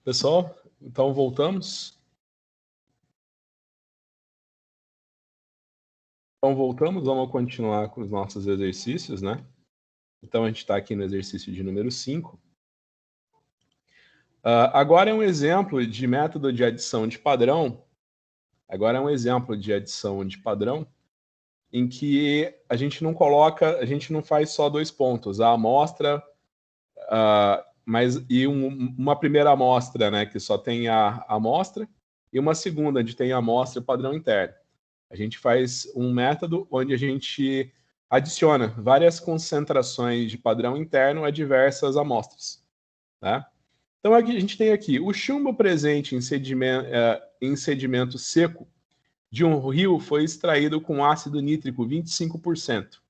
Pessoal, então voltamos. Então voltamos, vamos continuar com os nossos exercícios, né? Então a gente está aqui no exercício de número 5. Agora é um exemplo de método de adição de padrão. Agora é um exemplo de adição de padrão em que a gente não coloca, a gente não faz só 2 pontos, a amostra, uma primeira amostra, né, que só tem a amostra, e uma segunda, onde tem a amostra e o padrão interno. A gente faz um método onde a gente adiciona várias concentrações de padrão interno a diversas amostras. Tá? Então, aqui, a gente tem aqui o chumbo presente em sedimento seco de um rio foi extraído com ácido nítrico 25%,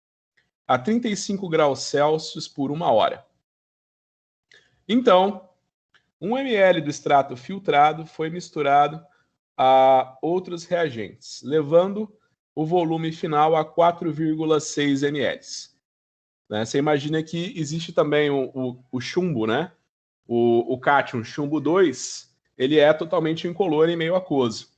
a 35 graus Celsius por 1 hora. Então, 1 ml do extrato filtrado foi misturado a outros reagentes, levando o volume final a 4,6 ml. Né? Você imagina que existe também o chumbo, né? O cátion chumbo 2, ele é totalmente incolor e meio aquoso.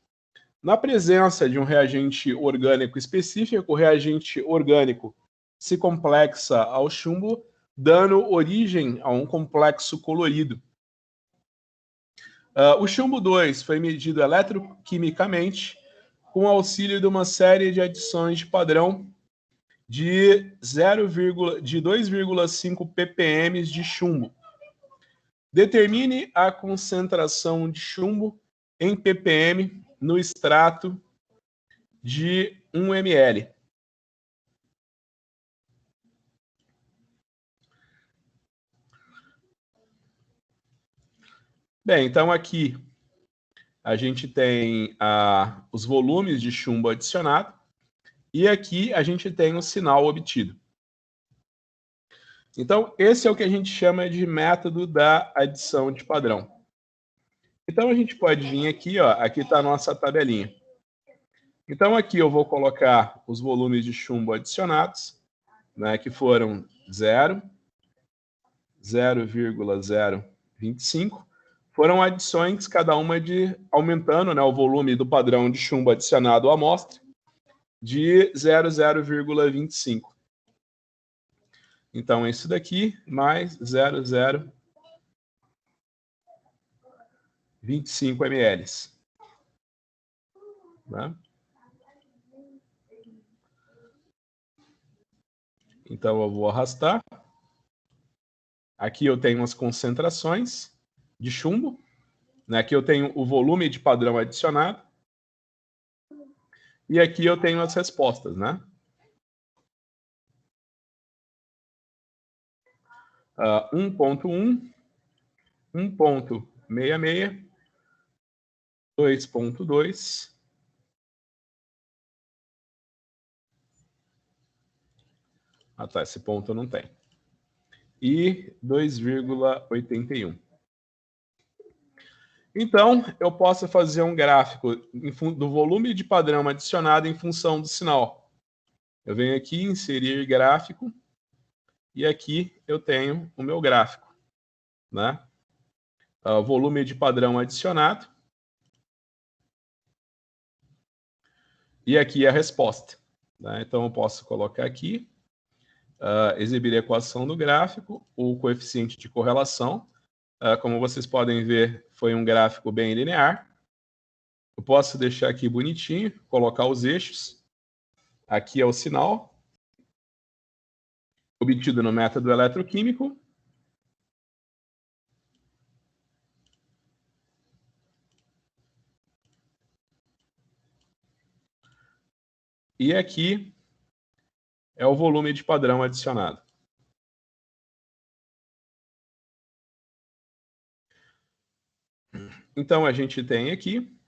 Na presença de um reagente orgânico específico, o reagente orgânico se complexa ao chumbo, dando origem a um complexo colorido. O chumbo 2 foi medido eletroquimicamente com auxílio de uma série de adições de padrão de 2,5 ppm de chumbo. Determine a concentração de chumbo em ppm no extrato de 1 ml. Bem, então aqui a gente tem os volumes de chumbo adicionado e aqui a gente tem o sinal obtido. Então, esse é o que a gente chama de método da adição de padrão. Então, a gente pode vir aqui, ó, aqui está a nossa tabelinha. Então, aqui eu vou colocar os volumes de chumbo adicionados, né, que foram 0,025. Foram adições, cada uma de aumentando, né, o volume do padrão de chumbo adicionado à amostra de 0,25. Então, isso daqui mais 0,025 ml. Né? Então, eu vou arrastar. Aqui eu tenho as concentrações de chumbo. Né? Aqui eu tenho o volume de padrão adicionado. E aqui eu tenho as respostas, né? 1.1, 1.66, 2.2, tá, esse ponto não tem. E 2,81. Então, eu posso fazer um gráfico do volume de padrão adicionado em função do sinal. Eu venho aqui, inserir gráfico, e aqui eu tenho o meu gráfico. Né? O volume de padrão adicionado. E aqui a resposta. Né? Então, eu posso colocar aqui, exibir a equação do gráfico, o coeficiente de correlação. Como vocês podem ver, foi um gráfico bem linear. Eu posso deixar aqui bonitinho, colocar os eixos. Aqui é o sinal, obtido no método eletroquímico. E aqui é o volume de padrão adicionado. Então, a gente tem aqui.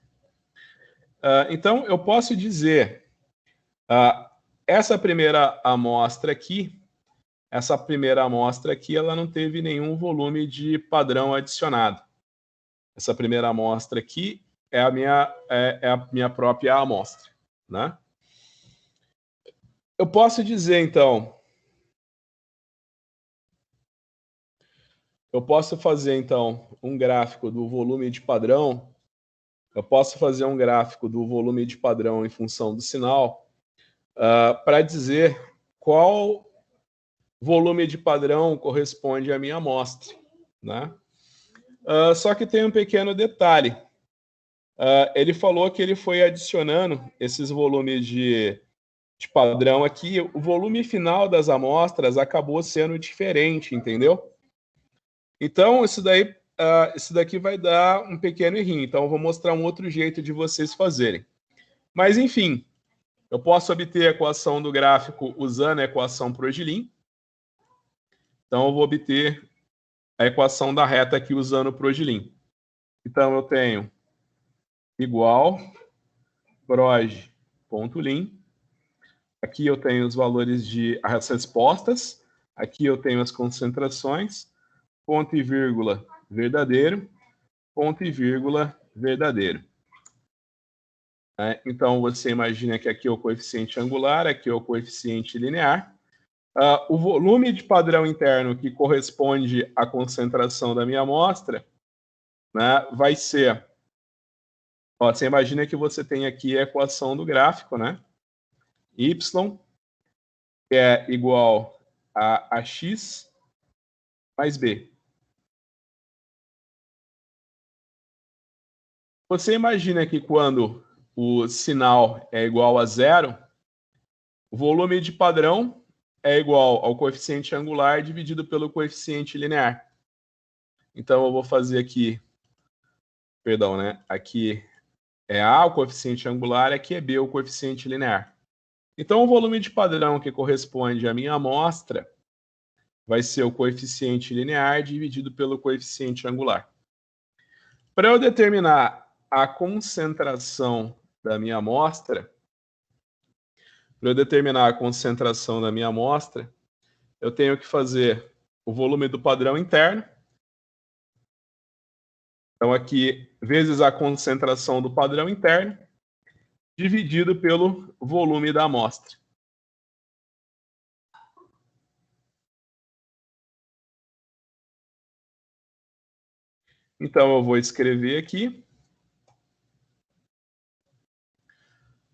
Então, eu posso dizer, essa primeira amostra aqui, ela não teve nenhum volume de padrão adicionado. Essa primeira amostra aqui é a minha própria amostra. Né? Eu posso dizer, então, eu posso fazer, então, um gráfico do volume de padrão. Eu posso fazer um gráfico do volume de padrão em função do sinal para dizer qual volume de padrão corresponde à minha amostra, né? Só que tem um pequeno detalhe. Ele falou que ele foi adicionando esses volumes de padrão aqui. O volume final das amostras acabou sendo diferente, entendeu? Então, isso daqui vai dar um pequeno errinho. Então, eu vou mostrar um outro jeito de vocês fazerem. Mas, enfim, eu posso obter a equação do gráfico usando a equação Progilin. Então, eu vou obter a equação da reta aqui usando o Progilin. Então, eu tenho igual proj.lin. Aqui eu tenho os valores as respostas. Aqui eu tenho as concentrações. Ponto e vírgula verdadeiro. Ponto e vírgula verdadeiro. Então, você imagina que aqui é o coeficiente angular, aqui é o coeficiente linear. O volume de padrão interno que corresponde à concentração da minha amostra, né, vai ser... você imagina que você tem aqui a equação do gráfico, né? Y é igual a x mais b. Você imagina que quando o sinal é igual a zero, o volume de padrão é igual ao coeficiente angular dividido pelo coeficiente linear. Então, eu vou fazer aqui, perdão, né? Aqui é A, o coeficiente angular, aqui é B, o coeficiente linear. Então, o volume de padrão que corresponde à minha amostra vai ser o coeficiente linear dividido pelo coeficiente angular. Para eu determinar a concentração da minha amostra, eu tenho que fazer o volume do padrão interno. Então, aqui, vezes a concentração do padrão interno, dividido pelo volume da amostra. Então, eu vou escrever aqui.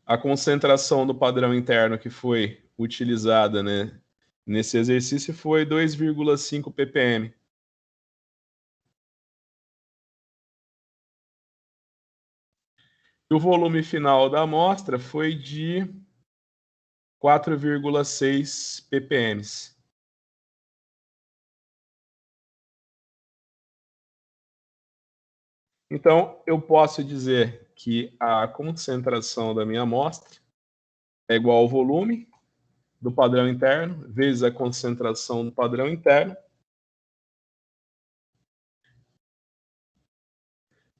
A concentração do padrão interno que foi utilizada, né, nesse exercício foi 2,5 ppm. E o volume final da amostra foi de 4,6 ppm. Então, eu posso dizer que a concentração da minha amostra é igual ao volume do padrão interno vezes a concentração do padrão interno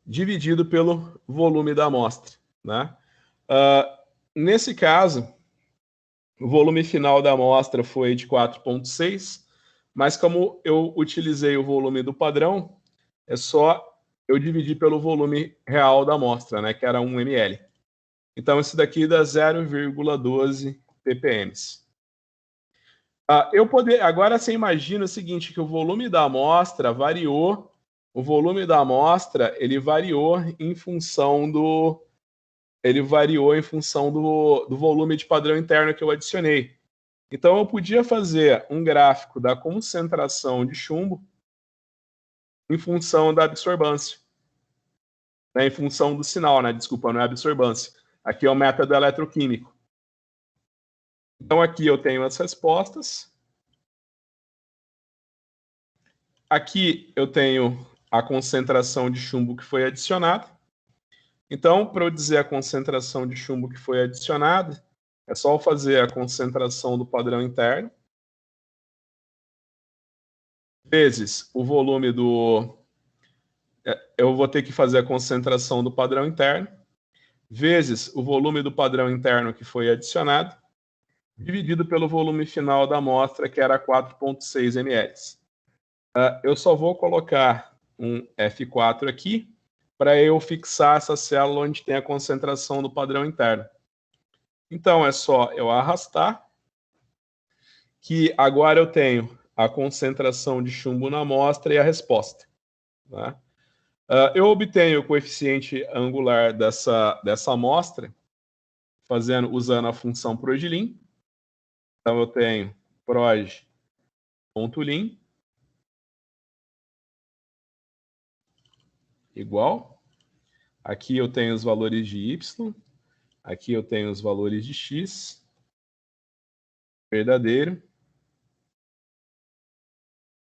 dividido pelo volume da amostra, né? Nesse caso, o volume final da amostra foi de 4,6, mas como eu utilizei o volume do padrão, é só eu dividir pelo volume real da amostra, né, que era 1 ml. Então, isso daqui dá 0,12 ppm. Agora você imagina o seguinte, que o volume da amostra variou, ele variou em função do volume de padrão interno que eu adicionei. Então, eu podia fazer um gráfico da concentração de chumbo em função da absorbância. Né, em função do sinal, né? Desculpa, não é absorbância. Aqui é o método eletroquímico. Então, aqui eu tenho as respostas. Aqui eu tenho a concentração de chumbo que foi adicionada. Então, para eu dizer a concentração de chumbo que foi adicionada, é só eu fazer a concentração do padrão interno vezes o volume do... Eu vou ter que fazer a concentração do padrão interno vezes o volume do padrão interno que foi adicionado, dividido pelo volume final da amostra, que era 4,6 ml. Eu só vou colocar um F4 aqui para eu fixar essa célula onde tem a concentração do padrão interno. Então, é só eu arrastar, que agora eu tenho a concentração de chumbo na amostra e a resposta. Né? Eu obtenho o coeficiente angular dessa amostra usando a função proj_lin. Então, eu tenho proj.lin igual. Aqui eu tenho os valores de y. Aqui eu tenho os valores de x. Verdadeiro.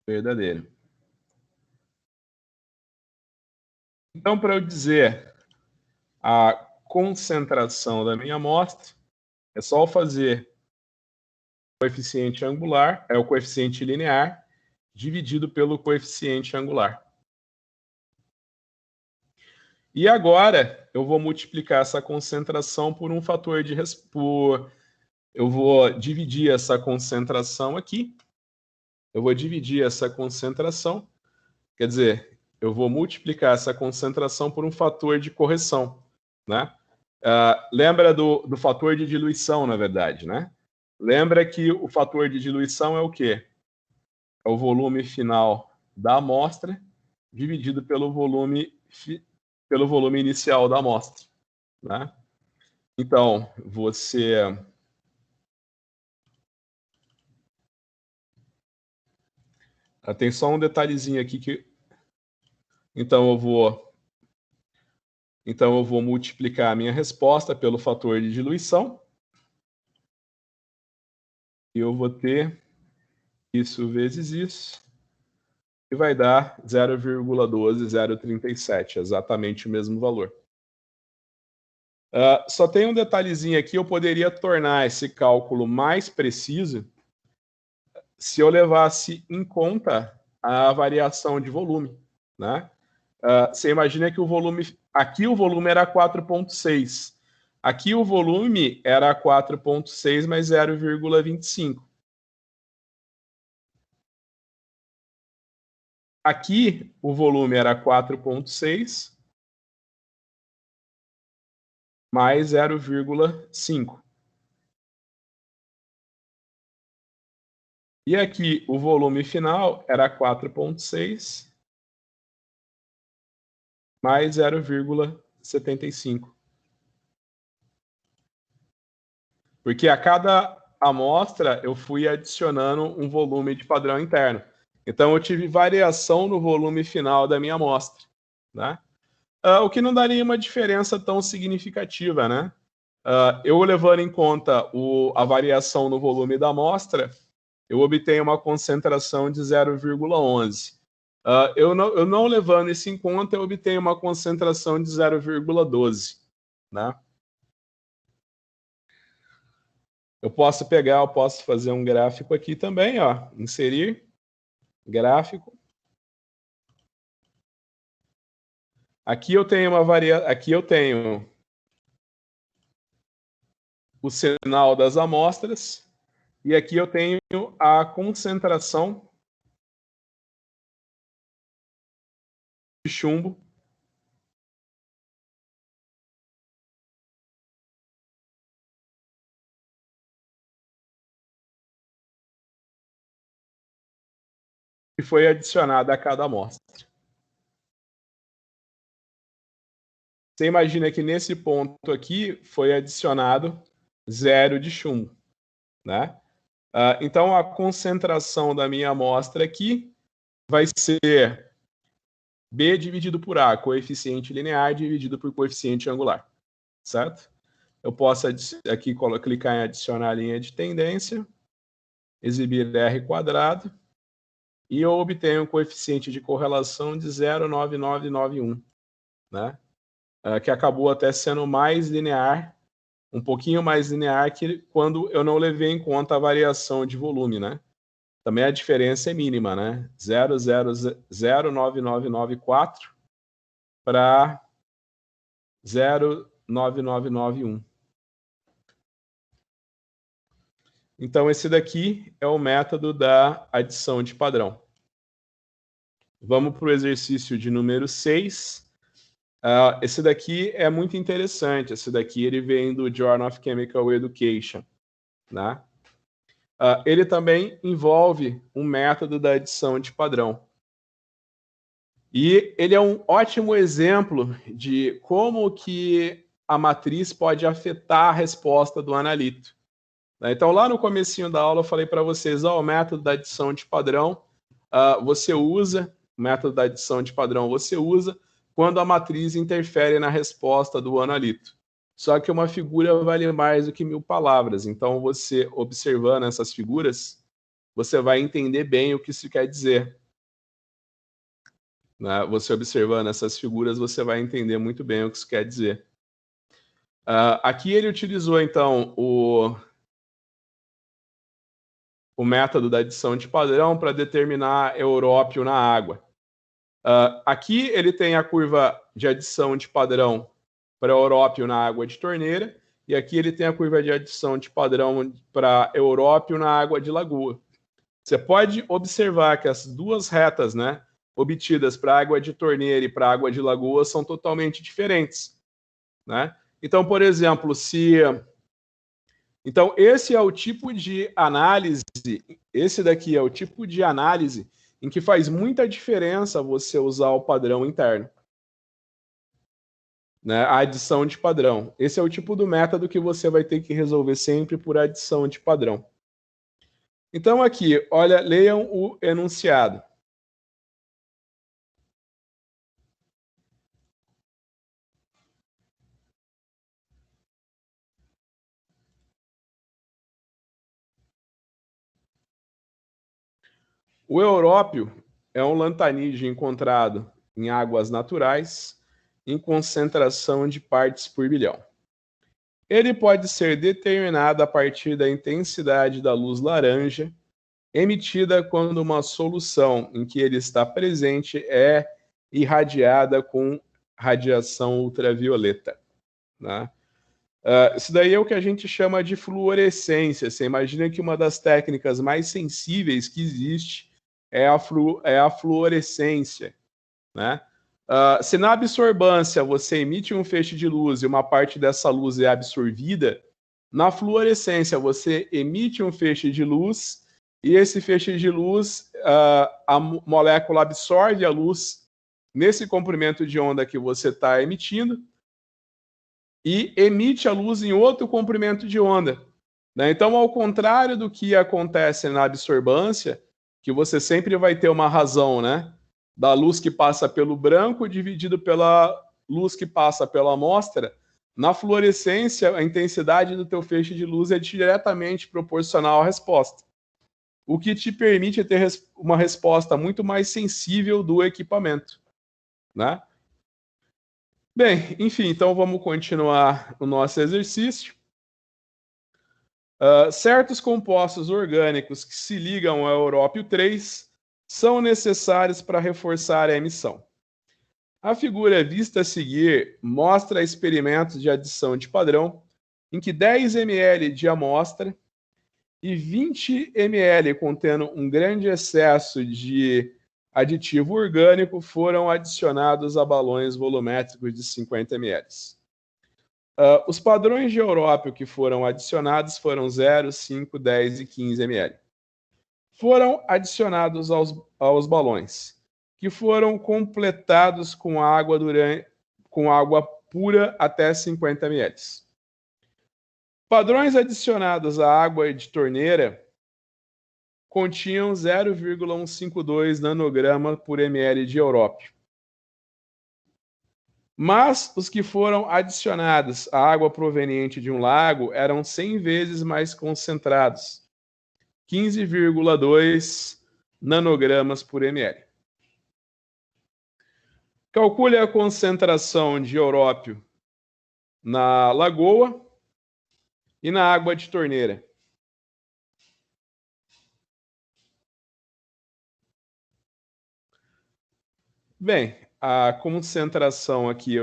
Verdadeiro. Então, para eu dizer a concentração da minha amostra, é só eu fazer o coeficiente angular, o coeficiente linear, dividido pelo coeficiente angular. E agora, eu vou multiplicar essa concentração por um fator de... Eu vou dividir essa concentração aqui. Eu vou dividir essa concentração. Quer dizer, eu vou multiplicar essa concentração por um fator de correção, né? Lembra do fator de diluição, na verdade, né? Lembra que o fator de diluição é o quê? É o volume final da amostra dividido pelo volume inicial da amostra, né? Então, tem só um detalhezinho aqui que... Então, eu vou multiplicar a minha resposta pelo fator de diluição. E eu vou ter isso vezes isso. E vai dar 0,12037, exatamente o mesmo valor. Só tem um detalhezinho aqui, eu poderia tornar esse cálculo mais preciso se eu levasse em conta a variação de volume, né? Você imagina que aqui o volume era 4,6. Aqui o volume era 4,6 mais 0,25. Aqui o volume era 4,6 mais 0,5. E aqui o volume final era 4,6 mais 0,75. Porque a cada amostra eu fui adicionando um volume de padrão interno. Então eu tive variação no volume final da minha amostra, né? O que não daria uma diferença tão significativa, né? Eu levando em conta a variação no volume da amostra, eu obtenho uma concentração de 0,11. Eu não levando isso em conta, eu obtenho uma concentração de 0,12, né? Eu posso fazer um gráfico aqui também, ó, inserir gráfico. Aqui eu tenho aqui eu tenho o sinal das amostras e aqui eu tenho a concentração de chumbo que foi adicionada a cada amostra. Você imagina que nesse ponto aqui foi adicionado 0 de chumbo, né? Então, a concentração da minha amostra aqui vai ser B dividido por A, coeficiente linear dividido por coeficiente angular, certo? Eu posso aqui clicar em adicionar linha de tendência, exibir R², e eu obtenho um coeficiente de correlação de 0,9991, né? Que acabou até sendo mais linear, um pouquinho mais linear que quando eu não levei em conta a variação de volume, né? Também a diferença é mínima, né? 0,09994 para 0,9991. Então, esse daqui é o método da adição de padrão. Vamos para o exercício de número 6. Esse daqui é muito interessante. Esse daqui ele vem do Journal of Chemical Education, né? ele também envolve um método da adição de padrão. E ele é um ótimo exemplo de como que a matriz pode afetar a resposta do analito. Então, lá no comecinho da aula, eu falei para vocês, o método da adição de padrão, o método da adição de padrão você usa quando a matriz interfere na resposta do analito. Só que uma figura vale mais do que 1000 palavras. Então, você observando essas figuras, você vai entender bem o que isso quer dizer. Né? Você observando essas figuras, você vai entender muito bem o que isso quer dizer. Aqui ele utilizou, então, o método da adição de padrão para determinar európio na água. Aqui ele tem a curva de adição de padrão para európio na água de torneira, e aqui ele tem a curva de adição de padrão para európio na água de lagoa. Você pode observar que as duas retas, né, obtidas para água de torneira e para água de lagoa são totalmente diferentes. Né? Então, por exemplo, Então, esse é o tipo de análise, esse daqui é o tipo de análise em que faz muita diferença você usar o padrão interno. Né? A adição de padrão. Esse é o tipo do método que você vai ter que resolver sempre por adição de padrão. Então, aqui, olha, leiam o enunciado. O európio é um lantanídeo encontrado em águas naturais em concentração de partes por bilhão. Ele pode ser determinado a partir da intensidade da luz laranja emitida quando uma solução em que ele está presente é irradiada com radiação ultravioleta. Né? Isso daí é o que a gente chama de fluorescência. Você imagina que uma das técnicas mais sensíveis que existe é a fluorescência. Né? Se na absorbância você emite um feixe de luz e uma parte dessa luz é absorvida, na fluorescência você emite um feixe de luz e esse feixe de luz, a molécula absorve a luz nesse comprimento de onda que você está emitindo e emite a luz em outro comprimento de onda. Né? Então, ao contrário do que acontece na absorbância, que você sempre vai ter uma razão, né? Da luz que passa pelo branco dividido pela luz que passa pela amostra, na fluorescência, a intensidade do teu feixe de luz é diretamente proporcional à resposta, o que te permite ter uma resposta muito mais sensível do equipamento. Né? Bem, enfim, então vamos continuar o nosso exercício. Certos compostos orgânicos que se ligam ao európio 3 são necessários para reforçar a emissão. A figura vista a seguir mostra experimentos de adição de padrão em que 10 ml de amostra e 20 ml contendo um grande excesso de aditivo orgânico foram adicionados a balões volumétricos de 50 ml. Os padrões de európio que foram adicionados foram 0, 5, 10 e 15 ml. Foram adicionados aos balões, que foram completados com água pura até 50 ml. Padrões adicionados à água de torneira continham 0,152 nanograma por ml de európio. Mas os que foram adicionados à água proveniente de um lago eram 100 vezes mais concentrados, 15,2 nanogramas por ml. Calcule a concentração de európio na lagoa e na água de torneira. Bem, a concentração aqui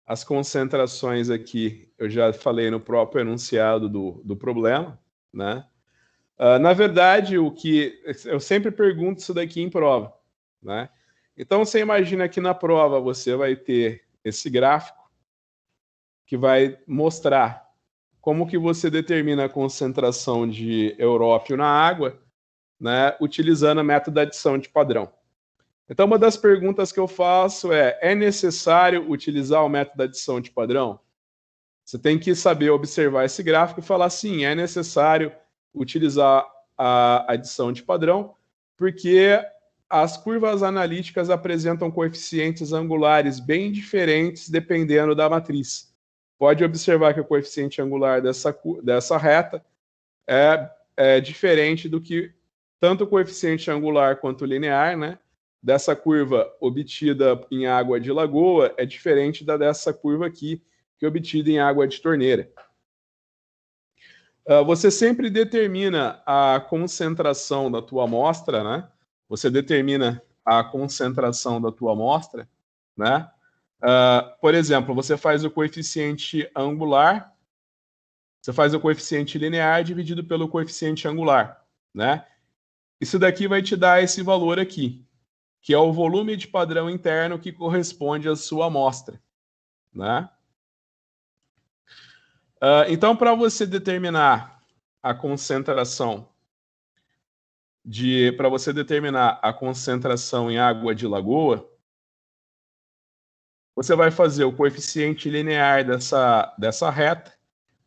as concentrações aqui eu já falei no próprio enunciado do problema, né? Na verdade, o que eu sempre pergunto isso daqui em prova, né? Então, você imagina que na prova você vai ter esse gráfico que vai mostrar como que você determina a concentração de európio na água, né, utilizando a método da adição de padrão. Então, uma das perguntas que eu faço é necessário utilizar o método da adição de padrão? Você tem que saber observar esse gráfico e falar, sim, é necessário utilizar a adição de padrão, porque as curvas analíticas apresentam coeficientes angulares bem diferentes dependendo da matriz. Pode observar que o coeficiente angular dessa reta é diferente do que tanto o coeficiente angular quanto linear, né? Dessa curva obtida em água de lagoa é diferente dessa curva aqui, que é obtida em água de torneira. Você sempre determina a concentração da tua amostra, né? Você determina a concentração da tua amostra, né? Por exemplo, você faz o coeficiente angular, você faz o coeficiente linear dividido pelo coeficiente angular, né? Isso daqui vai te dar esse valor aqui, que é o volume de padrão interno que corresponde à sua amostra, né? Então, para você determinar a concentração em água de lagoa, você vai fazer o coeficiente linear dessa reta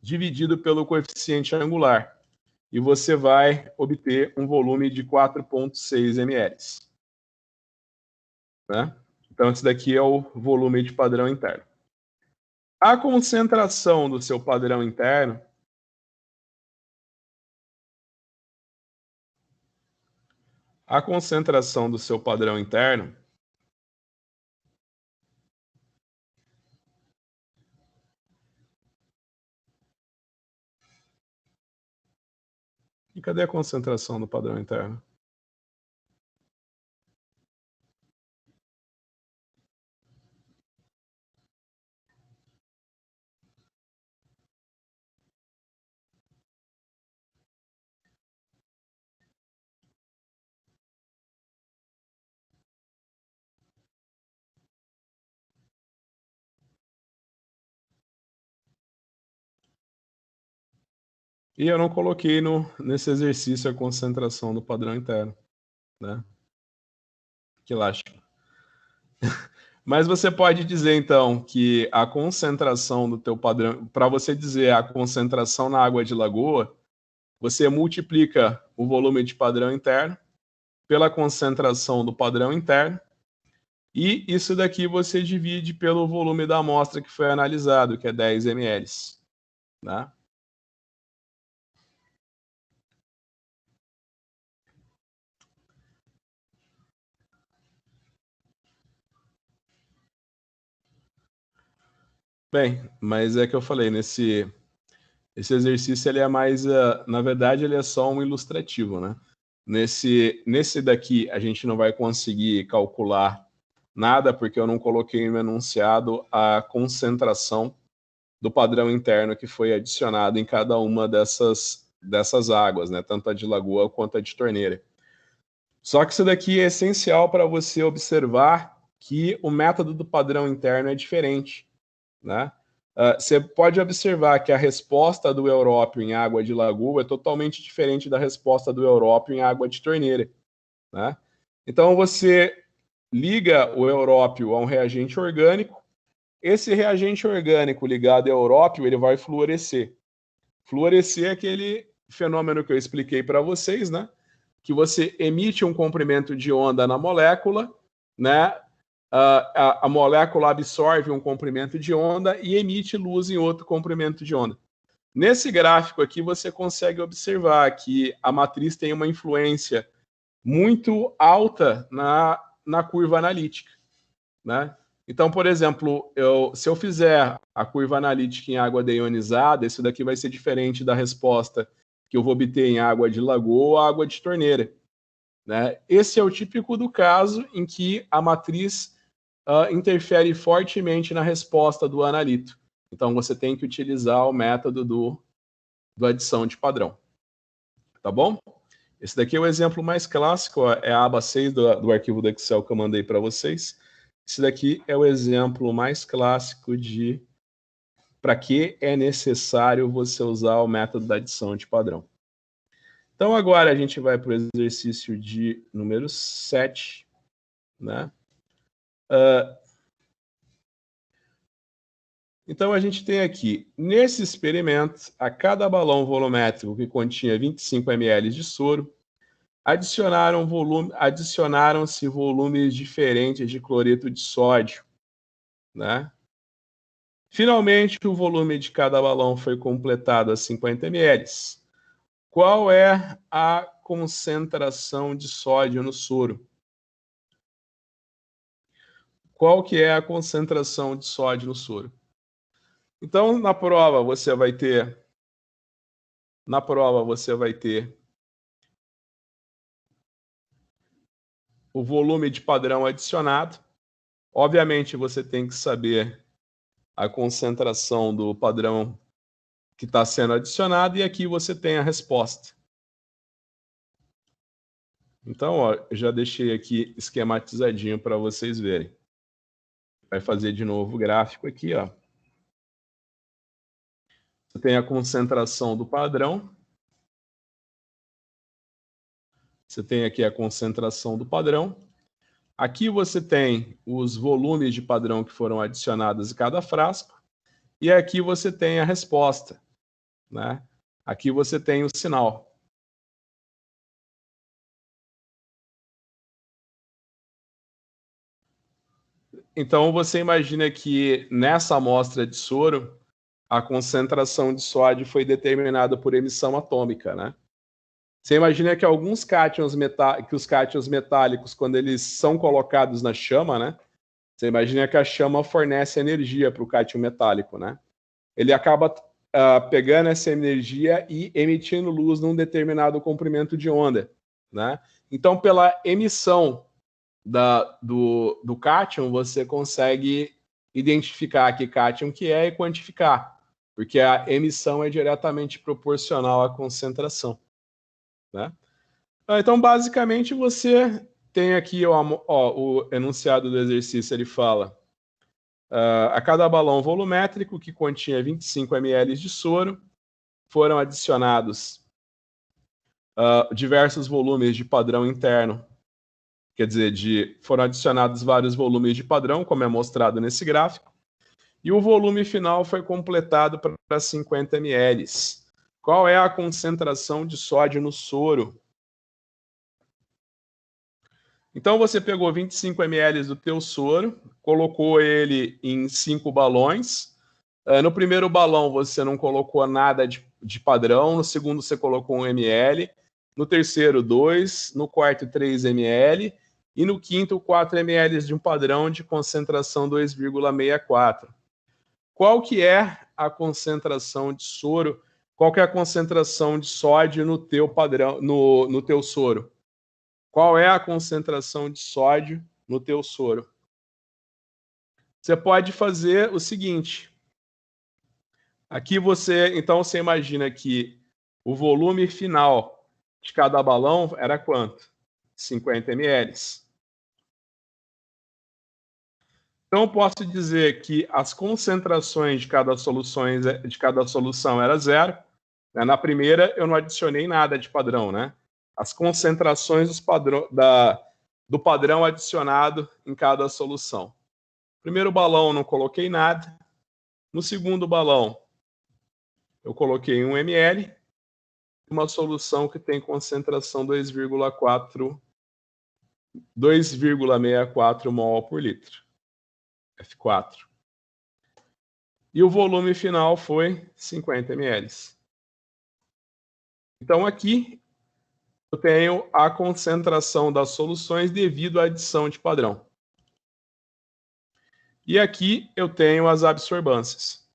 dividido pelo coeficiente angular. E você vai obter um volume de 4,6 ml. Né? Então, esse daqui é o volume de padrão interno. A concentração do seu padrão interno E cadê a concentração do padrão interno? E eu não coloquei nesse exercício a concentração do padrão interno, né? Que lástima. Mas você pode dizer, então, que a concentração do teu padrão... Para você dizer a concentração na água de lagoa, você multiplica o volume de padrão interno pela concentração do padrão interno, e isso daqui você divide pelo volume da amostra que foi analisado, que é 10 ml, né? Bem, mas é que eu falei, esse exercício ele é mais, na verdade, ele é só um ilustrativo, né? Nesse daqui a gente não vai conseguir calcular nada, porque eu não coloquei no enunciado a concentração do padrão interno que foi adicionado em cada uma dessas águas, né? Tanto a de lagoa quanto a de torneira. Só que isso daqui é essencial para você observar que o método do padrão interno é diferente, né? Você pode observar que a resposta do európio em água de lagoa é totalmente diferente da resposta do európio em água de torneira, né? Então você liga o európio a um reagente orgânico, esse reagente orgânico ligado ao európio, ele vai fluorescer. Fluorescer é aquele fenômeno que eu expliquei para vocês, né? Que você emite um comprimento de onda na molécula, né? A molécula absorve um comprimento de onda e emite luz em outro comprimento de onda. Nesse gráfico aqui, você consegue observar que a matriz tem uma influência muito alta na curva analítica, né? Então, por exemplo, se eu fizer a curva analítica em água deionizada, isso daqui vai ser diferente da resposta que eu vou obter em água de lagoa ou água de torneira, né? Esse é o típico do caso em que a matriz interfere fortemente na resposta do analito. Então, você tem que utilizar o método do adição de padrão. Tá bom? Esse daqui é o exemplo mais clássico, ó, é a aba 6 do arquivo do Excel que eu mandei para vocês. Esse daqui é o exemplo mais clássico de para que é necessário você usar o método da adição de padrão. Então, agora a gente vai para o exercício de número 7, né? Então, a gente tem aqui, nesse experimento, a cada balão volumétrico que continha 25 ml de soro, adicionaram-se volumes diferentes de cloreto de sódio, né? Finalmente, o volume de cada balão foi completado a 50 ml. Qual é a concentração de sódio no soro? Qual que é a concentração de sódio no soro? Então, na prova você vai ter o volume de padrão adicionado. Obviamente, você tem que saber a concentração do padrão que está sendo adicionado, e aqui você tem a resposta. Então, ó, eu já deixei aqui esquematizadinho para vocês verem. Vai fazer de novo o gráfico aqui, ó. Você tem a concentração do padrão. Você tem aqui a concentração do padrão. Aqui você tem os volumes de padrão que foram adicionados em cada frasco. E aqui você tem a resposta, né? Aqui você tem o sinal. Então, você imagina que nessa amostra de soro, a concentração de sódio foi determinada por emissão atômica, né? Você imagina que alguns cátions os cátions metálicos, quando eles são colocados na chama, né? Você imagina que a chama fornece energia para o cátion metálico, né? Ele acaba pegando essa energia e emitindo luz num determinado comprimento de onda, né? Então, pela emissão do cátion, você consegue identificar que cátion que é e quantificar, porque a emissão é diretamente proporcional à concentração, né? Então, basicamente, você tem aqui o enunciado do exercício, ele fala: a cada balão volumétrico que continha 25 ml de soro, foram adicionados diversos volumes de padrão interno. Quer dizer, foram adicionados vários volumes de padrão, como é mostrado nesse gráfico, e o volume final foi completado para 50 ml. Qual é a concentração de sódio no soro? Então, você pegou 25 ml do teu soro, colocou ele em 5 balões. No primeiro balão, você não colocou nada de padrão. No segundo, você colocou 1 ml. No terceiro, 2. No quarto, 3 ml. E no quinto, 4 ml de um padrão de concentração 2,64. Qual que é a concentração de soro? Qual que é a concentração de sódio no teu padrão, no teu soro? Qual é a concentração de sódio no teu soro? Você pode fazer o seguinte. Aqui então você imagina que o volume final de cada balão era quanto? 50 ml. Então, eu posso dizer que as concentrações de cada solução era 0. Na primeira, eu não adicionei nada de padrão, né? As concentrações do padrão adicionado em cada solução. Primeiro balão, não coloquei nada. No segundo balão, eu coloquei 1 ml, uma solução que tem concentração 2,64 mol por litro. F4. E o volume final foi 50 ml. Então, aqui eu tenho a concentração das soluções devido à adição de padrão. E aqui eu tenho as absorbâncias.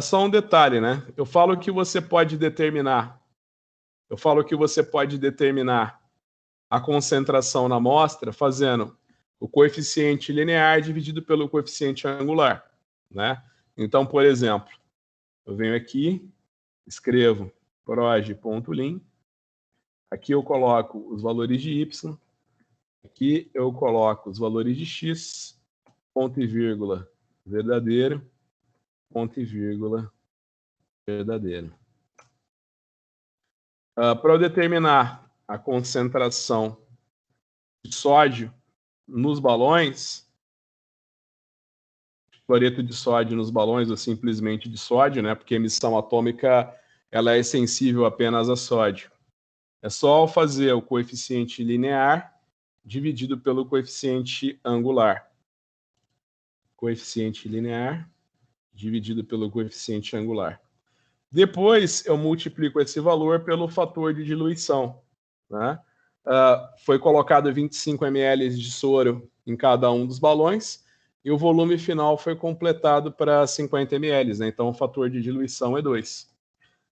Só um detalhe, né? Eu falo que você pode determinar a concentração na amostra fazendo o coeficiente linear dividido pelo coeficiente angular, né? Então, por exemplo, eu venho aqui, escrevo proj.lim, aqui eu coloco os valores de y, Aqui eu coloco os valores de x, ponto e vírgula, verdadeiro, ponto e vírgula, verdadeiro. Para eu determinar a concentração de sódio nos balões, cloreto de sódio nos balões, ou simplesmente de sódio, né? Porque a emissão atômica ela é sensível apenas a sódio. É só fazer o coeficiente linear dividido pelo coeficiente angular. Coeficiente linear dividido pelo coeficiente angular. Depois eu multiplico esse valor pelo fator de diluição. Né? Foi colocado 25 ml de soro em cada um dos balões e o volume final foi completado para 50 ml. Né? Então o fator de diluição é 2.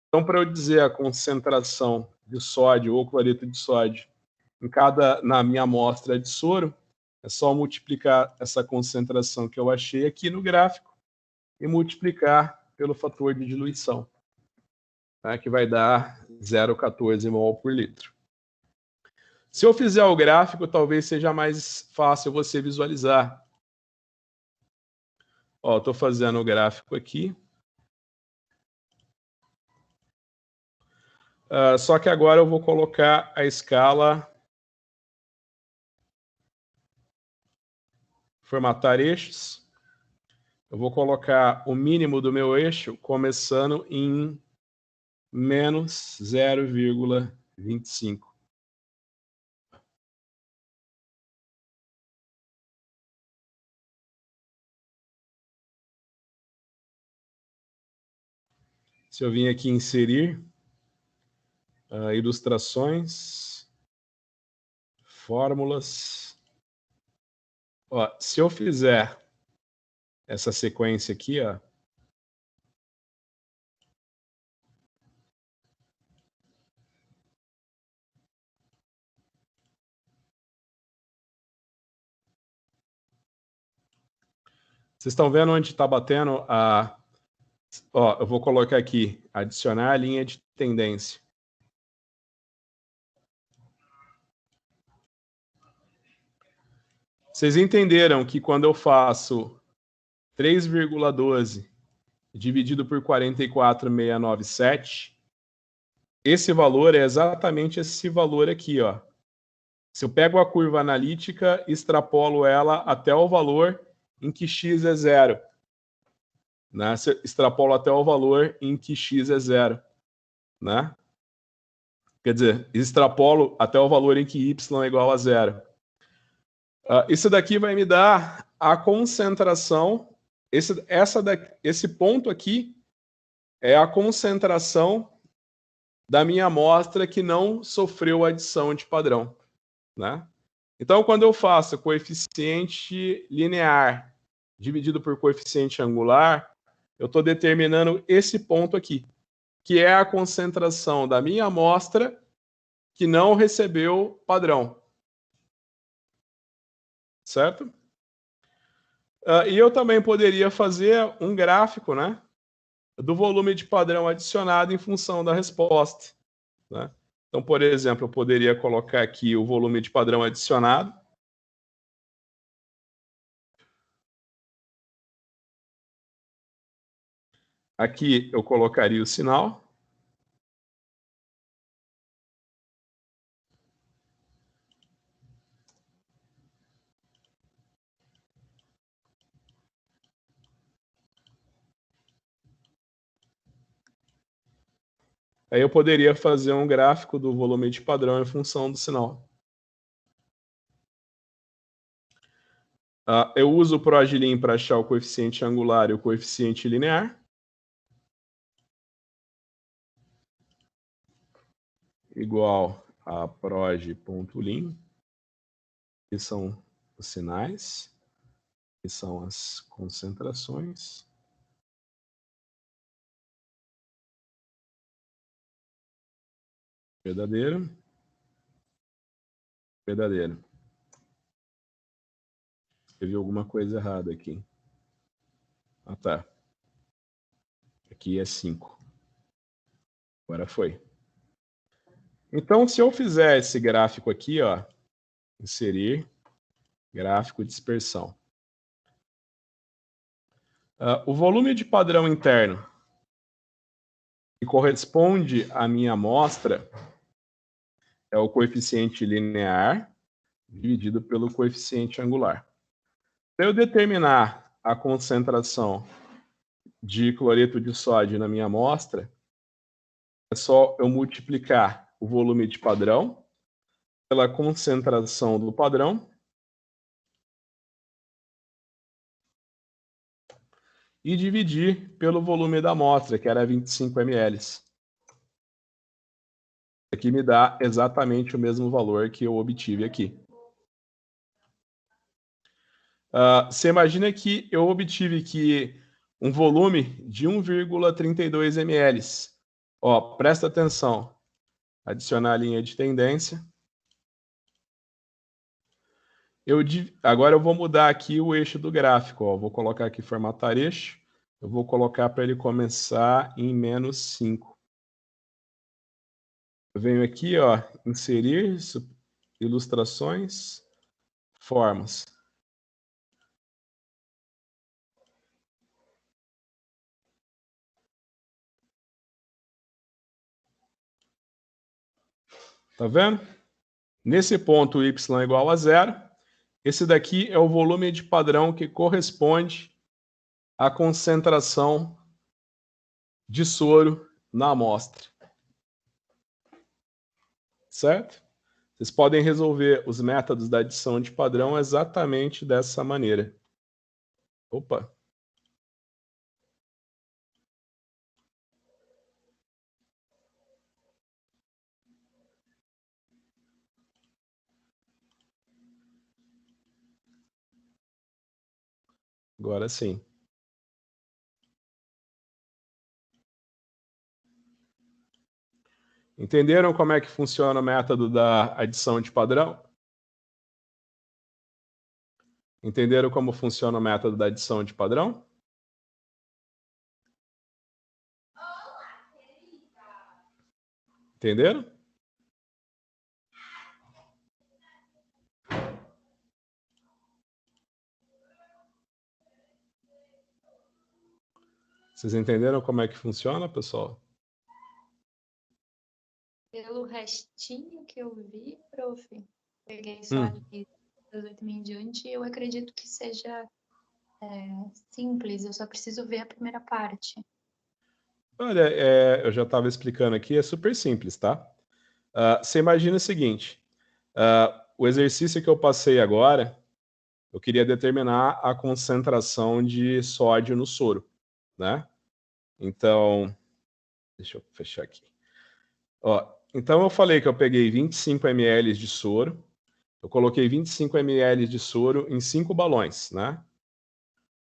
Então, para eu dizer a concentração de sódio ou cloreto de sódio na minha amostra de soro, é só multiplicar essa concentração que eu achei aqui no gráfico e multiplicar pelo fator de diluição, tá? Que vai dar 0,14 mol por litro. Se eu fizer o gráfico, talvez seja mais fácil você visualizar. Estou fazendo o gráfico aqui. Só que agora eu vou colocar a escala formatar eixos. Eu vou colocar o mínimo do meu eixo começando em menos 0,25. Se eu vim aqui inserir ilustrações, fórmulas. Se eu fizer essa sequência aqui, vocês estão vendo onde está batendo a... eu vou colocar aqui, adicionar a linha de tendência. Vocês entenderam que quando eu faço 3,12 dividido por 44,697, esse valor é exatamente esse valor aqui, ó. Se eu pego a curva analítica, extrapolo ela até o valor em que x é 0. Né? Extrapolo até o valor em que x é 0. Né? Quer dizer, extrapolo até o valor em que y é igual a 0. Isso daqui vai me dar a concentração. Esse ponto aqui é a concentração da minha amostra que não sofreu adição de padrão. Né? Então, quando eu faço coeficiente linear dividido por coeficiente angular, eu estou determinando esse ponto aqui, que é a concentração da minha amostra que não recebeu padrão. Certo? E eu também poderia fazer um gráfico, né, do volume de padrão adicionado em função da resposta. Né? Então, por exemplo, eu poderia colocar aqui o volume de padrão adicionado. Aqui eu colocaria o sinal. Aí eu poderia fazer um gráfico do volume de padrão em função do sinal. Eu uso o PROGLIN para achar o coeficiente angular e o coeficiente linear. Igual a prog.lin, que são os sinais, que são as concentrações. Verdadeiro. Verdadeiro. Escrevi alguma coisa errada aqui. Tá. Aqui é 5. Agora foi. Então, se eu fizer esse gráfico aqui, ó, Inserir gráfico de dispersão. O volume de padrão interno que corresponde à minha amostra é o coeficiente linear dividido pelo coeficiente angular. Para eu determinar a concentração de cloreto de sódio na minha amostra, é só eu multiplicar o volume de padrão pela concentração do padrão e dividir pelo volume da amostra, que era 25 ml. Aqui me dá exatamente o mesmo valor que eu obtive aqui. Você imagina que eu obtive aqui um volume de 1,32 ml. Ó, presta atenção. Adicionar a linha de tendência. Agora eu vou mudar aqui o eixo do gráfico. Ó. Vou colocar aqui formatar eixo. Eu vou colocar para ele começar em -5. Eu venho aqui, ó, inserir ilustrações, formas. Tá vendo? Nesse ponto y igual a 0, esse daqui é o volume de padrão que corresponde à concentração de soro na amostra. Certo? Vocês podem resolver os métodos da adição de padrão exatamente dessa maneira. Opa! Agora sim. Entenderam como é que funciona o método da adição de padrão? Entenderam como funciona o método da adição de padrão? Entenderam? Vocês entenderam como é que funciona, pessoal? Pelo restinho que eu vi, prof, peguei só ali das 8h em diante, eu acredito que seja simples, eu só preciso ver a primeira parte. Olha, eu já estava explicando aqui, é super simples, tá? Você imagina o seguinte, o exercício que eu passei agora, eu queria determinar a concentração de sódio no soro, né? Então, deixa eu fechar aqui. Ó, então eu falei que eu peguei 25 ml de soro, eu coloquei 25 ml de soro em 5 balões, né?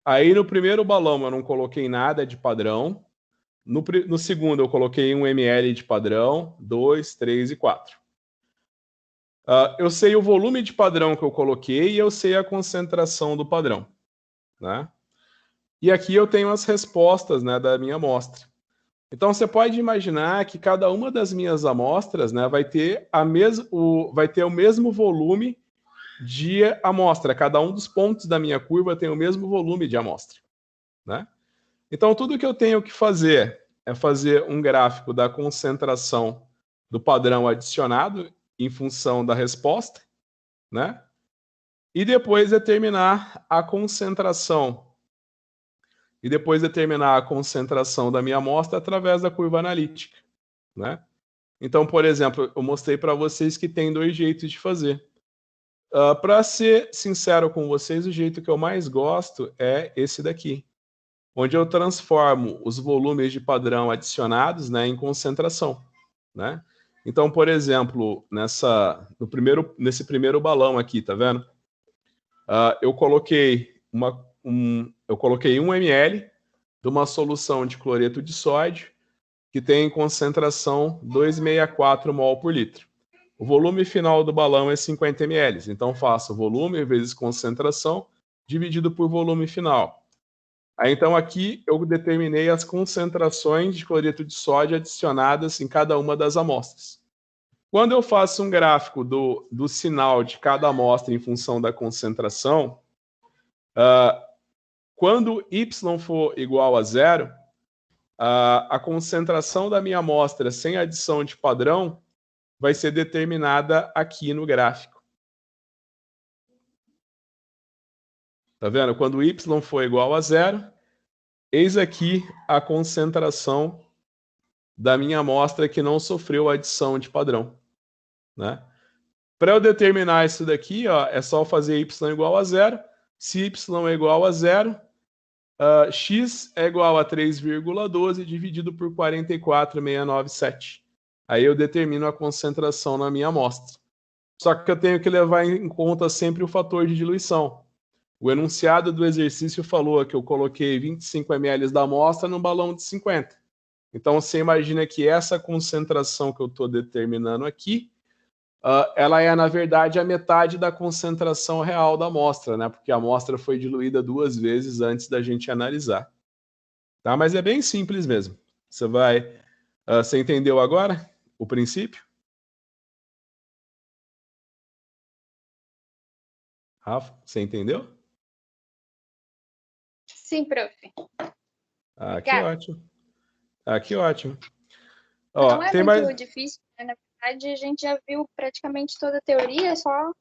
Aí no primeiro balão eu não coloquei nada de padrão, no segundo eu coloquei 1 ml de padrão, 2, 3 e 4. Eu sei o volume de padrão que eu coloquei e eu sei a concentração do padrão, né? E aqui eu tenho as respostas, né, da minha amostra. Então você pode imaginar que cada uma das minhas amostras, né, vai ter o mesmo volume de amostra. Cada um dos pontos da minha curva tem o mesmo volume de amostra, né? Então tudo que eu tenho que fazer é fazer um gráfico da concentração do padrão adicionado em função da resposta, né? E depois determinar a concentração. E depois determinar a concentração da minha amostra através da curva analítica, né? Então, por exemplo, eu mostrei para vocês que tem 2 jeitos de fazer. Para ser sincero com vocês, o jeito que eu mais gosto é esse daqui, onde eu transformo os volumes de padrão adicionados, né, em concentração, né? Então, por exemplo, nesse primeiro balão aqui, tá vendo? Eu coloquei 1 ml de uma solução de cloreto de sódio que tem concentração 2,64 mol por litro. O volume final do balão é 50 ml, então faço volume vezes concentração dividido por volume final. Aí, então, aqui eu determinei as concentrações de cloreto de sódio adicionadas em cada uma das amostras. Quando eu faço um gráfico do sinal de cada amostra em função da concentração, quando y for igual a 0, a concentração da minha amostra sem adição de padrão vai ser determinada aqui no gráfico. Tá vendo? Quando y for igual a 0, eis aqui a concentração da minha amostra que não sofreu adição de padrão, né? Para eu determinar isso daqui, ó, é só fazer y igual a 0. Se y é igual a 0, x é igual a 3,12 dividido por 44,697. Aí eu determino a concentração na minha amostra. Só que eu tenho que levar em conta sempre o fator de diluição. O enunciado do exercício falou que eu coloquei 25 ml da amostra num balão de 50. Então você imagina que essa concentração que eu estou determinando aqui, ela é, na verdade, a metade da concentração real da amostra, né? Porque a amostra foi diluída 2 vezes antes da gente analisar. Tá? Mas é bem simples mesmo. Você entendeu agora o princípio? Rafa, você entendeu? Sim, prof. Que ótimo. Que ótimo. Não é muito difícil, né? Na verdade, a gente já viu praticamente toda a teoria, é só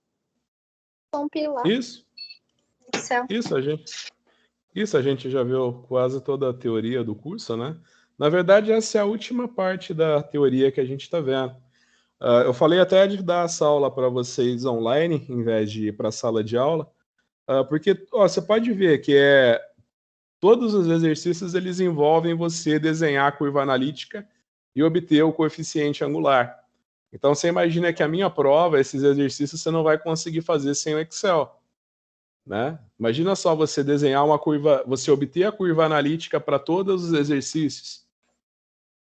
compilar. Isso. Isso a gente já viu quase toda a teoria do curso, né? Na verdade, essa é a última parte da teoria que a gente está vendo. Eu falei até de dar essa aula para vocês online, em vez de ir para a sala de aula, porque você pode ver que todos os exercícios eles envolvem você desenhar a curva analítica e obter o coeficiente angular. Então, você imagina que a minha prova, esses exercícios, você não vai conseguir fazer sem o Excel, né? Imagina só você desenhar uma curva, você obter a curva analítica para todos os exercícios,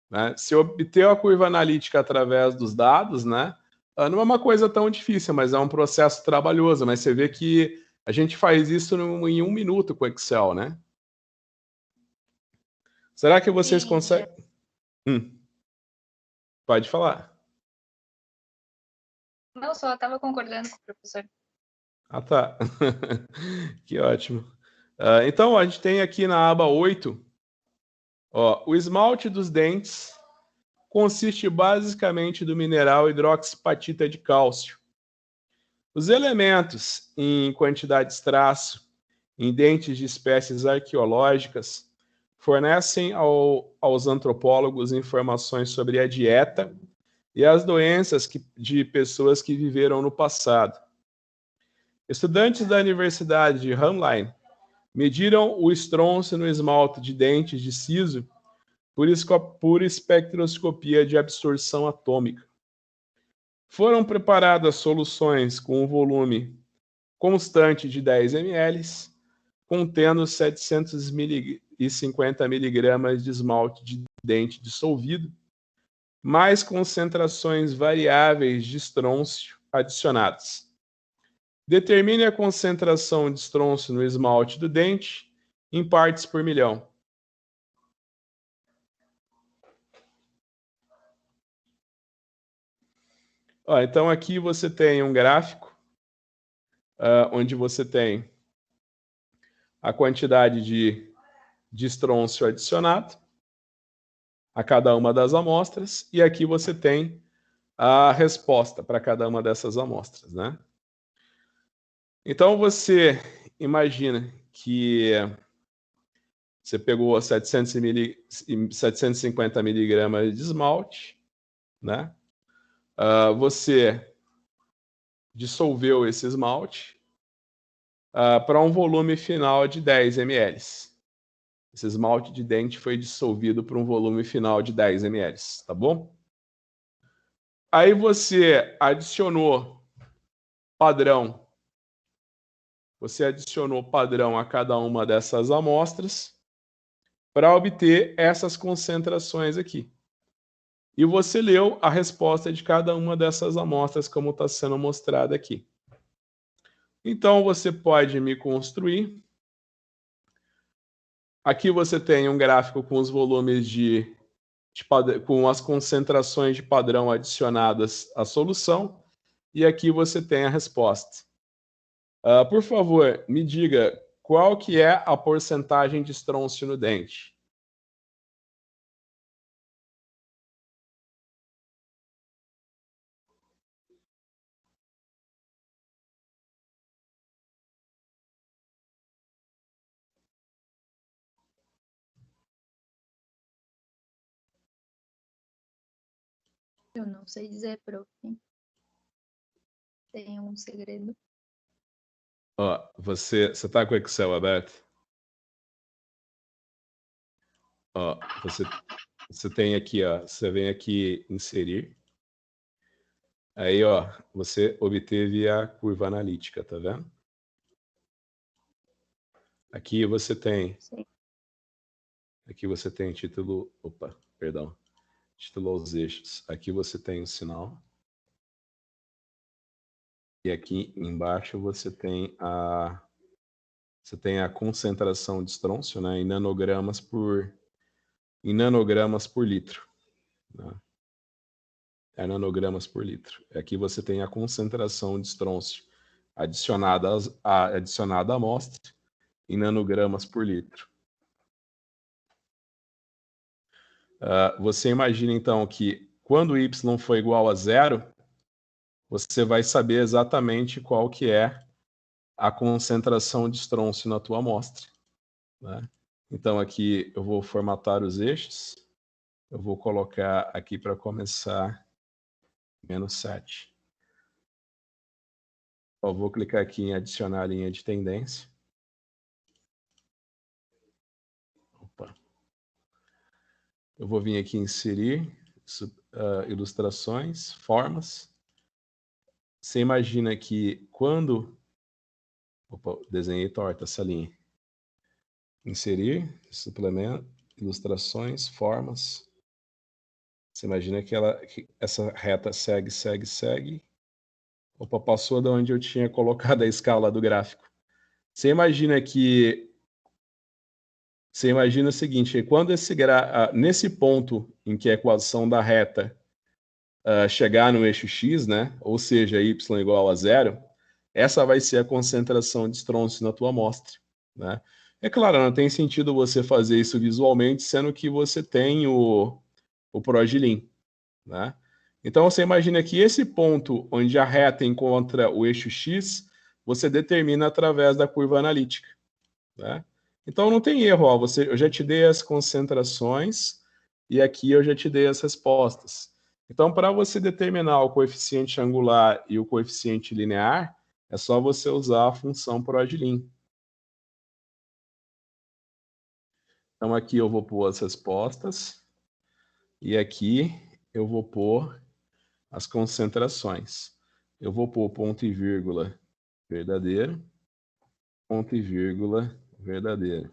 né? Se obter a curva analítica através dos dados, né? Não é uma coisa tão difícil, mas é um processo trabalhoso. Mas você vê que a gente faz isso em 1 minuto com o Excel, né? Será que vocês conseguem? Pode falar. Não, só estava concordando com o professor. Tá. Que ótimo. Então, a gente tem aqui na aba 8, o esmalte dos dentes consiste basicamente do mineral hidroxipatita de cálcio. Os elementos em quantidades traço em dentes de espécies arqueológicas fornecem aos antropólogos informações sobre a dieta e as doenças de pessoas que viveram no passado. Estudantes da Universidade de Hamline mediram o estrôncio no esmalte de dentes de siso por espectroscopia de absorção atômica. Foram preparadas soluções com um volume constante de 10 ml, contendo 750 mg de esmalte de dente dissolvido, mais concentrações variáveis de estrôncio adicionadas. Determine a concentração de estrôncio no esmalte do dente em partes por milhão. Então aqui você tem um gráfico onde você tem a quantidade de estrôncio adicionado a cada uma das amostras, e aqui você tem a resposta para cada uma dessas amostras, né? Então você imagina que você pegou 750 miligramas de esmalte, né? Você dissolveu esse esmalte para um volume final de 10 ml. Esse esmalte de dente foi dissolvido para um volume final de 10 ml, tá bom? Aí você adicionou padrão. Você adicionou padrão a cada uma dessas amostras para obter essas concentrações aqui. E você leu a resposta de cada uma dessas amostras, como está sendo mostrado aqui. Então, você pode me construir. Aqui você tem um gráfico com os volumes de com as concentrações de padrão adicionadas à solução, e aqui você tem a resposta. Por favor, me diga qual que é a porcentagem de estrôncio no dente. Eu não sei dizer, prof. Tem um segredo? Ó, você tá com o Excel aberto? Ó, você tem aqui, ó, você vem aqui inserir. Aí, ó, você obteve a curva analítica, tá vendo? Aqui você tem. Sim. Aqui você tem título. Opa, perdão. Título aos eixos. Aqui você tem o sinal. E aqui embaixo você tem a concentração de estrôncio, né, em nanogramas por litro. Né? É nanogramas por litro. Aqui você tem a concentração de estrôncio adicionada à amostra em nanogramas por litro. Você imagina, então, que quando y for igual a zero, você vai saber exatamente qual que é a concentração de estrôncio na tua amostra. Né? Então, aqui eu vou formatar os eixos. Eu vou colocar aqui para começar -7. Eu vou clicar aqui em adicionar a linha de tendência. Opa. Eu vou vir aqui em inserir ilustrações, formas. Você imagina que quando... Opa, desenhei torta essa linha. Inserir, suplemento, ilustrações, formas. Você imagina que essa reta segue, segue, segue. Opa, passou de onde eu tinha colocado a escala do gráfico. Você imagina o seguinte, quando nesse ponto em que a equação da reta chegar no eixo x, né, ou seja, y igual a zero, essa vai ser a concentração de estrôncio na tua amostra. Né? É claro, não tem sentido você fazer isso visualmente, sendo que você tem o ProGLIM. Né? Então, você imagina que esse ponto onde a reta encontra o eixo x, você determina através da curva analítica. Né? Então, não tem erro. Ó, eu já te dei as concentrações e aqui eu já te dei as respostas. Então, para você determinar o coeficiente angular e o coeficiente linear, é só você usar a função ProGLIM. Então, aqui eu vou pôr as respostas e aqui eu vou pôr as concentrações. Eu vou pôr ponto e vírgula verdadeiro, ponto e vírgula verdadeiro.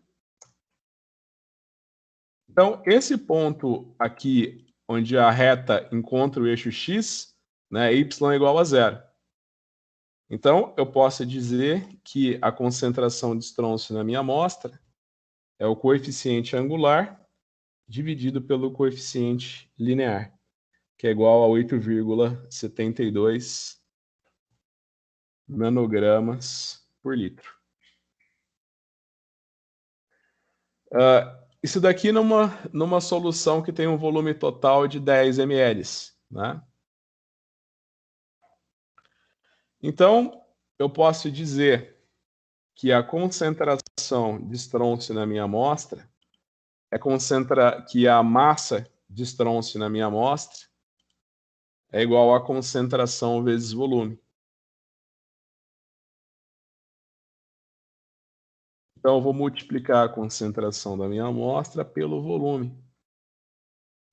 Então, esse ponto aqui, onde a reta encontra o eixo x, né, y igual a zero. Então, eu posso dizer que a concentração de estrôncio na minha amostra é o coeficiente angular dividido pelo coeficiente linear, que é igual a 8,72 nanogramas por litro. Isso daqui numa solução que tem um volume total de 10 ml. Né? Então, eu posso dizer que a concentração de estrôncio na minha amostra que a massa de estrôncio na minha amostra é igual a concentração vezes volume. Então, eu vou multiplicar a concentração da minha amostra pelo volume.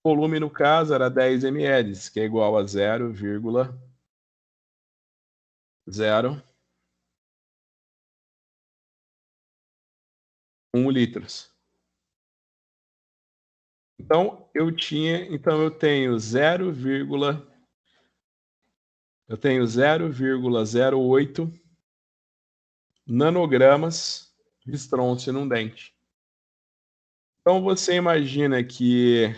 O volume, no caso, era 10 ml, que é igual a 0,01 litros. Então, eu tenho 0,08 nanogramas de estrôncio num dente. Então, você imagina que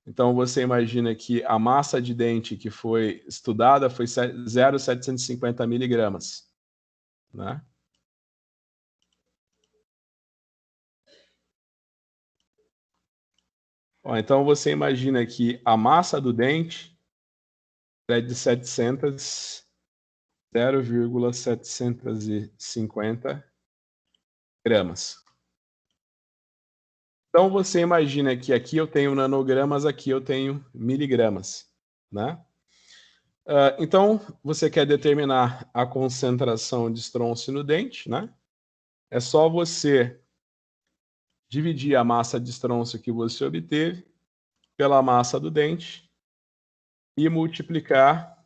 Então, você imagina que a massa de dente que foi estudada foi 0,750 miligramas, né? Ó, então, você imagina que a massa do dente é de 0,750 gramas. Então, você imagina que aqui eu tenho nanogramas, aqui eu tenho miligramas, né? Então, você quer determinar a concentração de estronço no dente, né? É só você dividir a massa de estronço que você obteve pela massa do dente e multiplicar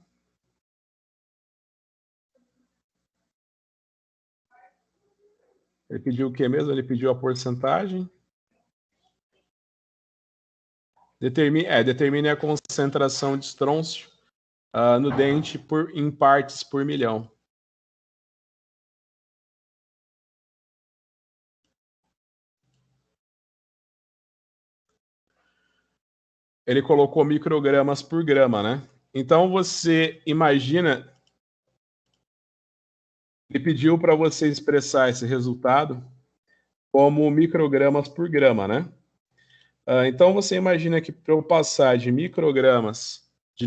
Ele pediu o que mesmo? Ele pediu a porcentagem. Determine a concentração de estronço no dente em partes por milhão. Ele colocou microgramas por grama, né? Então você imagina, ele pediu para você expressar esse resultado como microgramas por grama, né? Então você imagina que para eu passar de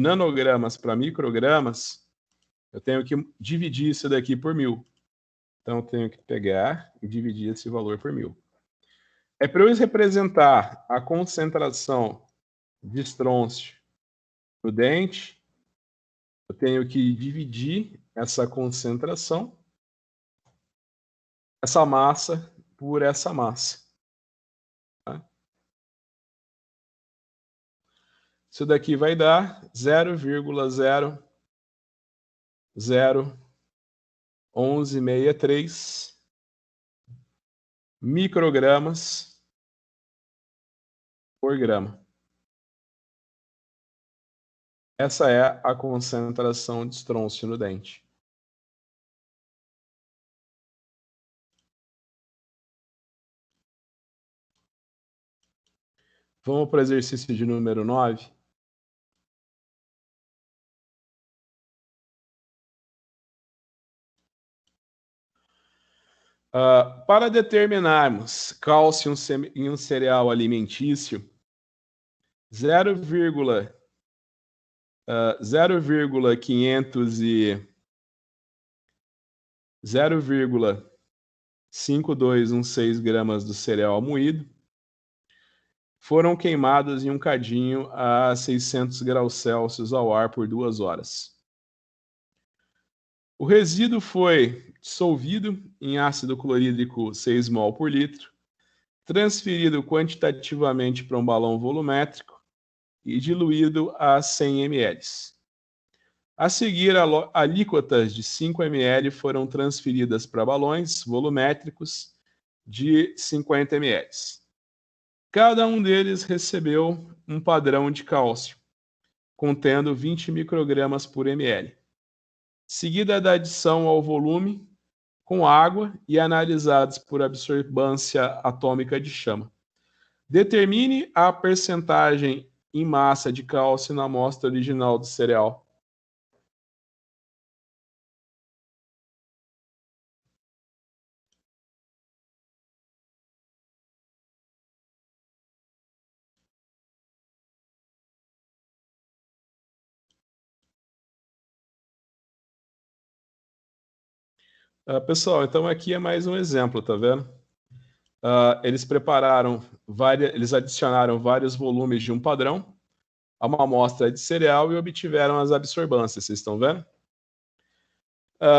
nanogramas para microgramas, eu tenho que dividir isso daqui por 1000. Então eu tenho que pegar e dividir esse valor por 1000. Para eu representar a concentração de estronço no dente, eu tenho que dividir essa concentração, essa massa, por essa massa. Tá? Isso daqui vai dar 0,00163 microgramas por grama. Essa é a concentração de estronço no dente. Vamos para o exercício de número 9. Para determinarmos cálcio em um cereal alimentício, 0,5216 gramas do cereal moído foram queimados em um cadinho a 600 graus Celsius ao ar por 2 horas. O resíduo foi dissolvido em ácido clorídrico 6 mol por litro, transferido quantitativamente para um balão volumétrico e diluído a 100 ml. A seguir, alíquotas de 5 ml foram transferidas para balões volumétricos de 50 ml. Cada um deles recebeu um padrão de cálcio, contendo 20 microgramas por ml, seguida da adição ao volume com água e analisados por absorbância atômica de chama. Determine a percentagem em massa de cálcio na amostra original do cereal. Pessoal, então aqui é mais um exemplo, tá vendo? Eles eles adicionaram vários volumes de um padrão a uma amostra de cereal e obtiveram as absorbâncias, vocês estão vendo?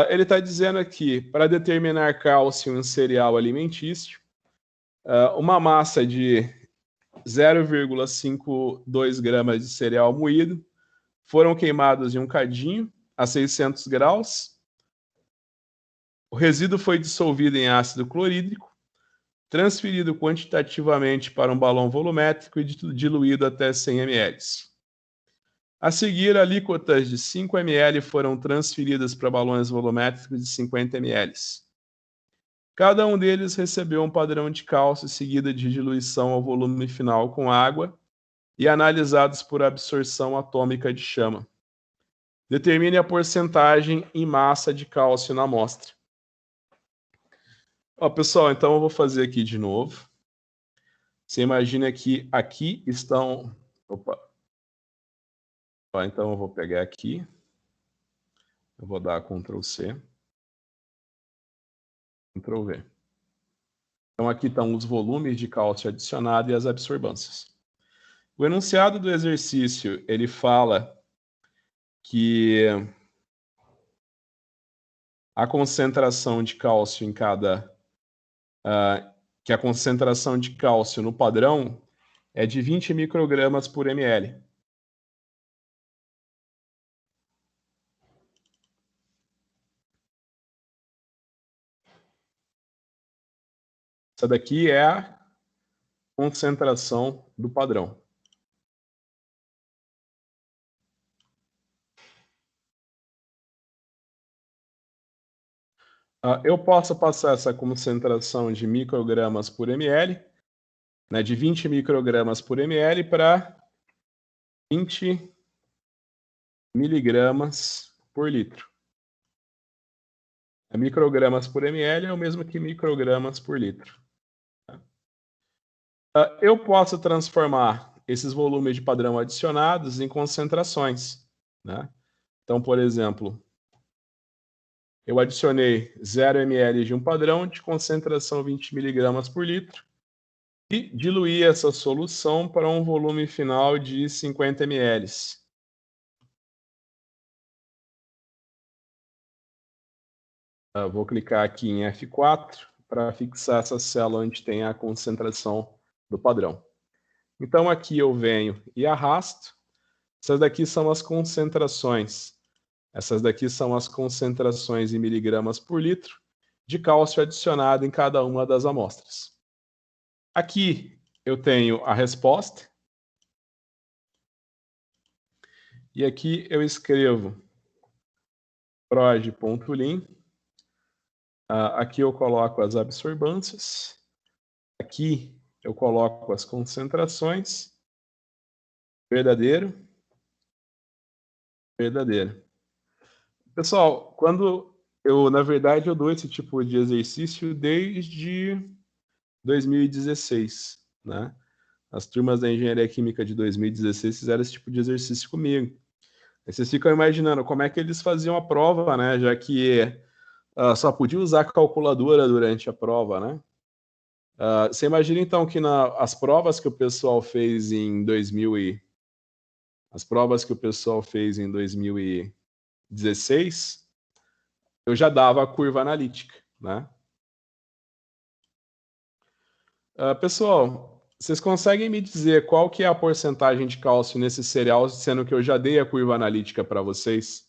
Ele está dizendo aqui, para determinar cálcio em cereal alimentício, uma massa de 0,52 gramas de cereal moído foram queimados em um cadinho a 600 graus. O resíduo foi dissolvido em ácido clorídrico, transferido quantitativamente para um balão volumétrico e diluído até 100 ml. A seguir, alíquotas de 5 ml foram transferidas para balões volumétricos de 50 ml. Cada um deles recebeu um padrão de cálcio seguido de diluição ao volume final com água e analisados por absorção atômica de chama. Determine a porcentagem em massa de cálcio na amostra. Ó, pessoal, então eu vou fazer aqui de novo. Você imagina que aqui estão... Opa! Ó, então eu vou pegar aqui. Eu vou dar Ctrl C. Ctrl V. Então aqui estão os volumes de cálcio adicionado e as absorbâncias. O enunciado do exercício, ele fala que a concentração de cálcio em cada... que a concentração de cálcio no padrão é de 20 microgramas por ml. Essa daqui é a concentração do padrão. Eu posso passar essa concentração de microgramas por ml, né, de 20 microgramas por ml para 20 miligramas por litro. Microgramas por ml é o mesmo que microgramas por litro. Eu posso transformar esses volumes de padrão adicionados em concentrações, né? Então, por exemplo, eu adicionei 0 ml de um padrão de concentração 20 miligramas por litro e diluí essa solução para um volume final de 50 ml. Vou clicar aqui em F4 para fixar essa célula onde tem a concentração do padrão. Então aqui eu venho e arrasto. Essas daqui são as concentrações. Essas daqui são as concentrações em miligramas por litro de cálcio adicionado em cada uma das amostras. Aqui eu tenho a resposta. E aqui eu escrevo proj.lin. Aqui eu coloco as absorbâncias. Aqui eu coloco as concentrações. Verdadeiro. Verdadeiro. Pessoal, na verdade, eu dou esse tipo de exercício desde 2016, né? As turmas da Engenharia Química de 2016 fizeram esse tipo de exercício comigo. Aí vocês ficam imaginando como é que eles faziam a prova, né? Já que só podia usar calculadora durante a prova, né? Você imagina, então, que as provas que o pessoal fez em 2016, eu já dava a curva analítica, né? Pessoal, vocês conseguem me dizer qual que é a porcentagem de cálcio nesse cereal, sendo que eu já dei a curva analítica para vocês?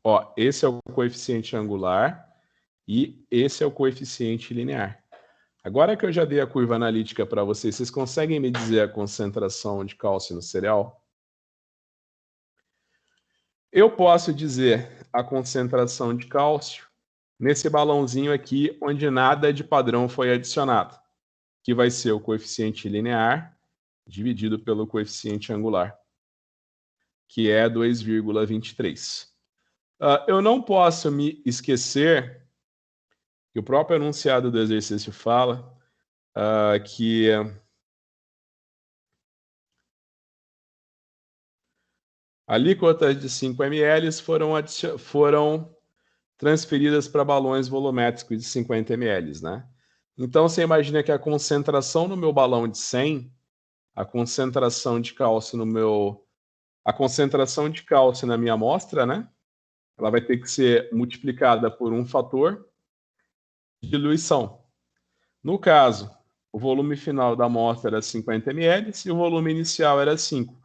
Ó, esse é o coeficiente angular e esse é o coeficiente linear. Agora que eu já dei a curva analítica para vocês, vocês conseguem me dizer a concentração de cálcio no cereal? Eu posso dizer a concentração de cálcio nesse balãozinho aqui, onde nada de padrão foi adicionado, que vai ser o coeficiente linear dividido pelo coeficiente angular, que é 2,23. Eu não posso me esquecer que o próprio enunciado do exercício fala que alíquotas de 5 ml foram transferidas para balões volumétricos de 50 ml, né? Então, você imagina que a concentração no meu balão de 100, a concentração de cálcio na minha amostra, né? Ela vai ter que ser multiplicada por um fator de diluição. No caso, o volume final da amostra era 50 ml e o volume inicial era 5.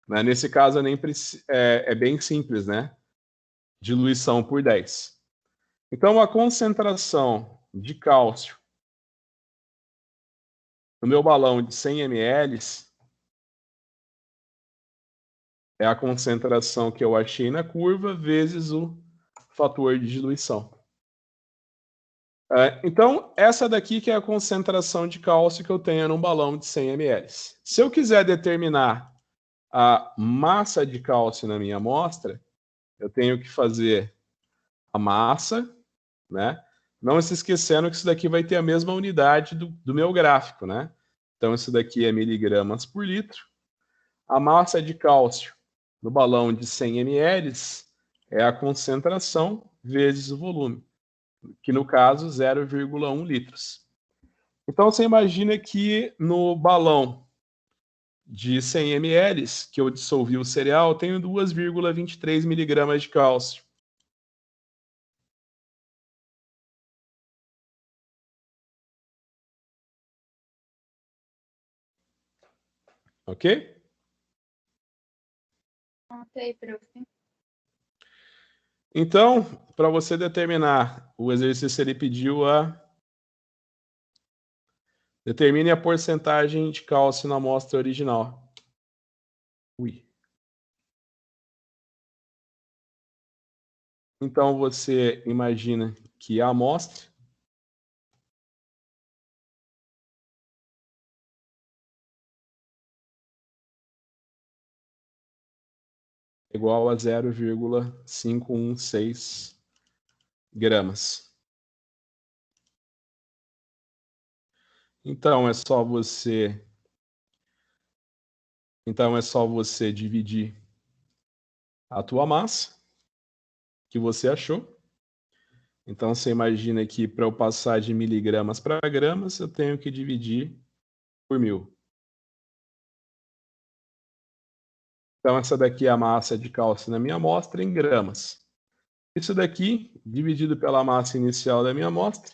Né? Nesse caso, é bem simples, né? Diluição por 10. Então, a concentração de cálcio no meu balão de 100 ml é a concentração que eu achei na curva vezes o fator de diluição. Então, essa daqui que é a concentração de cálcio que eu tenho num balão de 100 ml. Se eu quiser determinar a massa de cálcio na minha amostra, eu tenho que fazer a massa, né? Não se esquecendo que isso daqui vai ter a mesma unidade do meu gráfico, né? Então, isso daqui é miligramas por litro. A massa de cálcio no balão de 100 ml é a concentração vezes o volume, que no caso 0,1 litros. Então, você imagina que no balão de 100 ml, que eu dissolvi o cereal, eu tenho 2,23 miligramas de cálcio. Ok? Ok, prof. Então, para você determinar o exercício, ele pediu a... Determine a porcentagem de cálcio na amostra original. Ui. Então, você imagina que a amostra é igual a 0,516 gramas. Então, é só você dividir a tua massa que você achou. Então, você imagina que para eu passar de miligramas para gramas, eu tenho que dividir por 1000. Então, essa daqui é a massa de cálcio na minha amostra em gramas. Isso daqui, dividido pela massa inicial da minha amostra.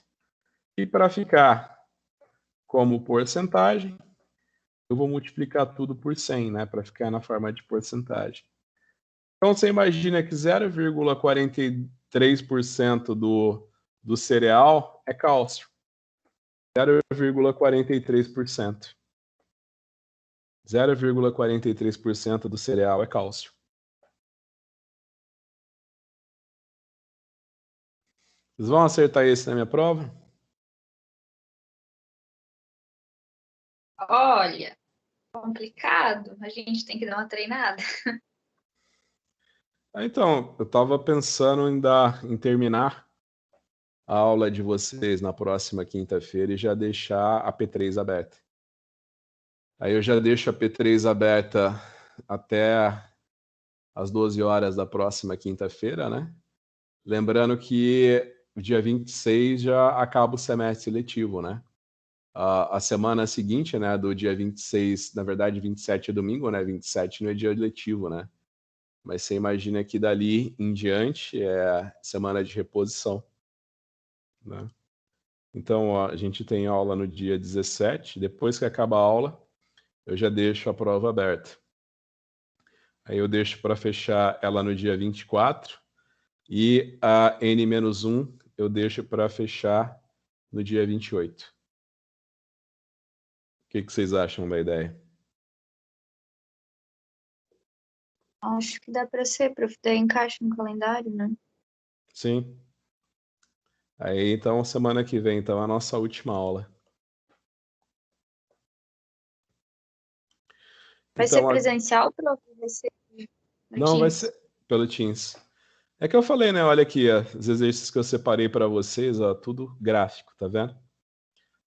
E para ficar como porcentagem, eu vou multiplicar tudo por 100, né? Para ficar na forma de porcentagem. Então, você imagina que 0,43% do cereal é cálcio. 0,43%. 0,43% do cereal é cálcio. Vocês vão acertar esse na minha prova? Olha, complicado. A gente tem que dar uma treinada. Então, eu estava pensando em terminar a aula de vocês na próxima quinta-feira e já deixar a P3 aberta. Aí eu já deixo a P3 aberta até às 12 horas da próxima quinta-feira, né? Lembrando que o dia 26 já acaba o semestre letivo, né? A semana seguinte, né, do dia 26, na verdade 27 é domingo, né? 27 não é dia letivo, né? Mas você imagina que dali em diante é semana de reposição, né? Então, ó, a gente tem aula no dia 17, depois que acaba a aula, eu já deixo a prova aberta. Aí eu deixo para fechar ela no dia 24 e a N-1 eu deixo para fechar no dia 28. O que vocês acham da ideia? Acho que dá para ser, prof. Daí encaixa no calendário, né? Sim. Aí, então, semana que vem, então, é a nossa última aula. Vai ser Então, presencial, prof? Vai ser no não, vai Teams? ser pelo Teams. É que eu falei, né? Olha aqui, ó, os exercícios que eu separei para vocês, ó, tudo gráfico, tá vendo?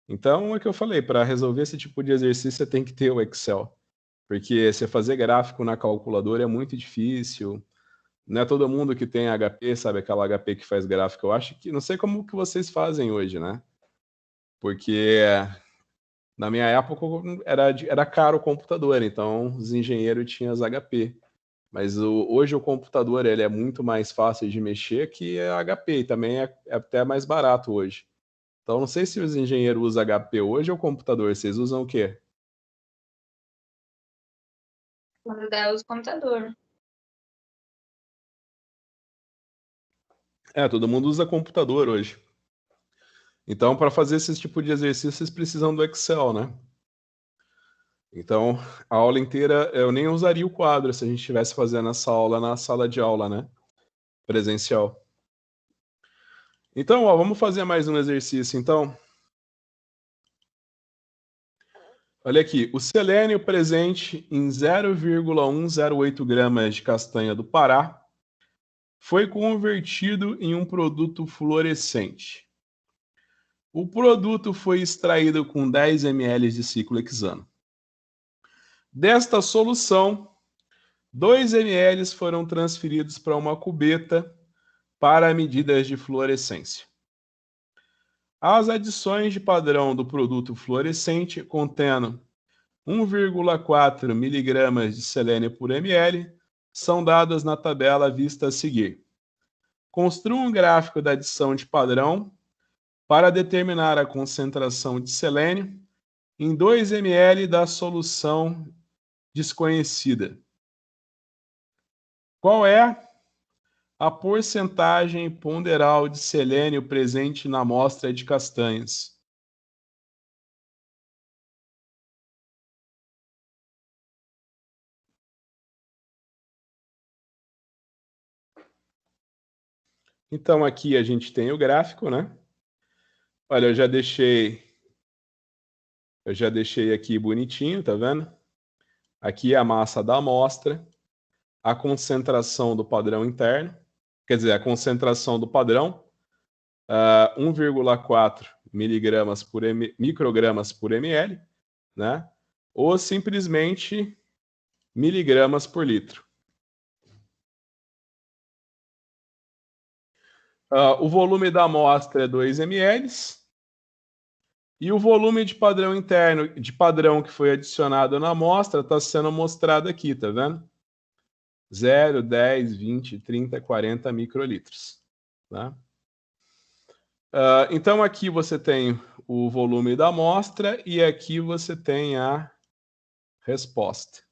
Então, é que eu falei, para resolver esse tipo de exercício, você tem que ter o Excel. Porque você fazer gráfico na calculadora é muito difícil. Não é todo mundo que tem HP, sabe? Aquela HP que faz gráfico. Eu acho que... Não sei como que vocês fazem hoje, né? Porque na minha época era caro o computador, então os engenheiros tinham as HP. Mas hoje o computador ele é muito mais fácil de mexer que a HP. E também é até mais barato hoje. Então, não sei se os engenheiros usam HP hoje ou computador. Vocês usam o quê? Quando der os computador. Todo mundo usa computador hoje. Então, para fazer esse tipo de exercício, vocês precisam do Excel, né? Então, a aula inteira, eu nem usaria o quadro se a gente estivesse fazendo essa aula na sala de aula, né? Presencial. Então, ó, vamos fazer mais um exercício, então. Olha aqui, o selênio presente em 0,108 gramas de castanha do Pará foi convertido em um produto fluorescente. O produto foi extraído com 10 ml de ciclohexano. Desta solução, 2 ml foram transferidos para uma cubeta para medidas de fluorescência. As adições de padrão do produto fluorescente contendo 1,4 mg de selênio por ml são dadas na tabela vista a seguir. Construa um gráfico da adição de padrão para determinar a concentração de selênio em 2 ml da solução desconhecida. Qual é a porcentagem ponderal de selênio presente na amostra de castanhas? Então aqui a gente tem o gráfico, né? Olha, eu já deixei aqui bonitinho, tá vendo? Aqui é a massa da amostra, a concentração do padrão interno, quer dizer, a concentração do padrão, 1,4 microgramas por ml, né? Ou simplesmente miligramas por litro. O volume da amostra é 2 ml e o volume de padrão interno, de padrão que foi adicionado na amostra, está sendo mostrado aqui, tá vendo? 0, 10, 20, 30, 40 microlitros. Tá? Então aqui você tem o volume da amostra e aqui você tem a resposta.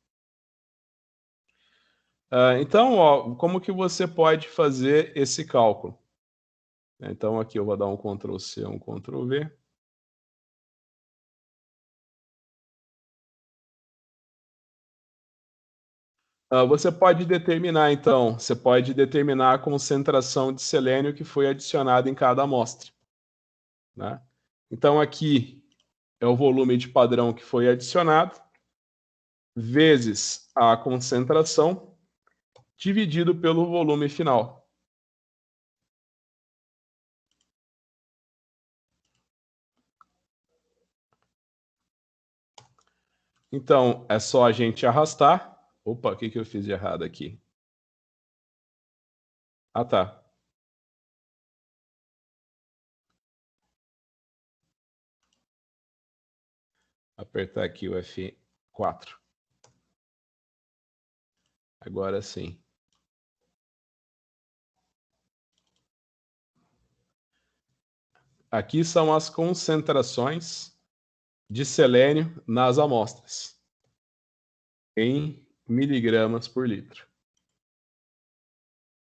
Então, ó, como que você pode fazer esse cálculo? Então aqui eu vou dar um Ctrl C, um Ctrl V. Você pode determinar, então, você pode determinar a concentração de selênio que foi adicionada em cada amostra. Né? Então aqui é o volume de padrão que foi adicionado, vezes a concentração, dividido pelo volume final. Então, é só a gente arrastar. Opa, o que eu fiz de errado aqui? Ah, tá. Apertar aqui o F4. Agora sim. Aqui são as concentrações de selênio nas amostras, em miligramas por litro.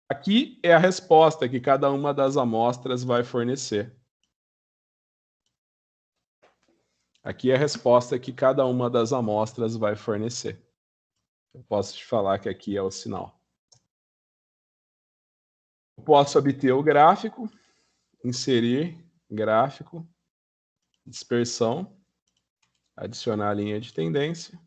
Aqui é a resposta que cada uma das amostras vai fornecer. Aqui é a resposta que cada uma das amostras vai fornecer. Eu posso te falar que aqui é o sinal. Eu posso obter o gráfico, inserir gráfico, dispersão, adicionar a linha de tendência.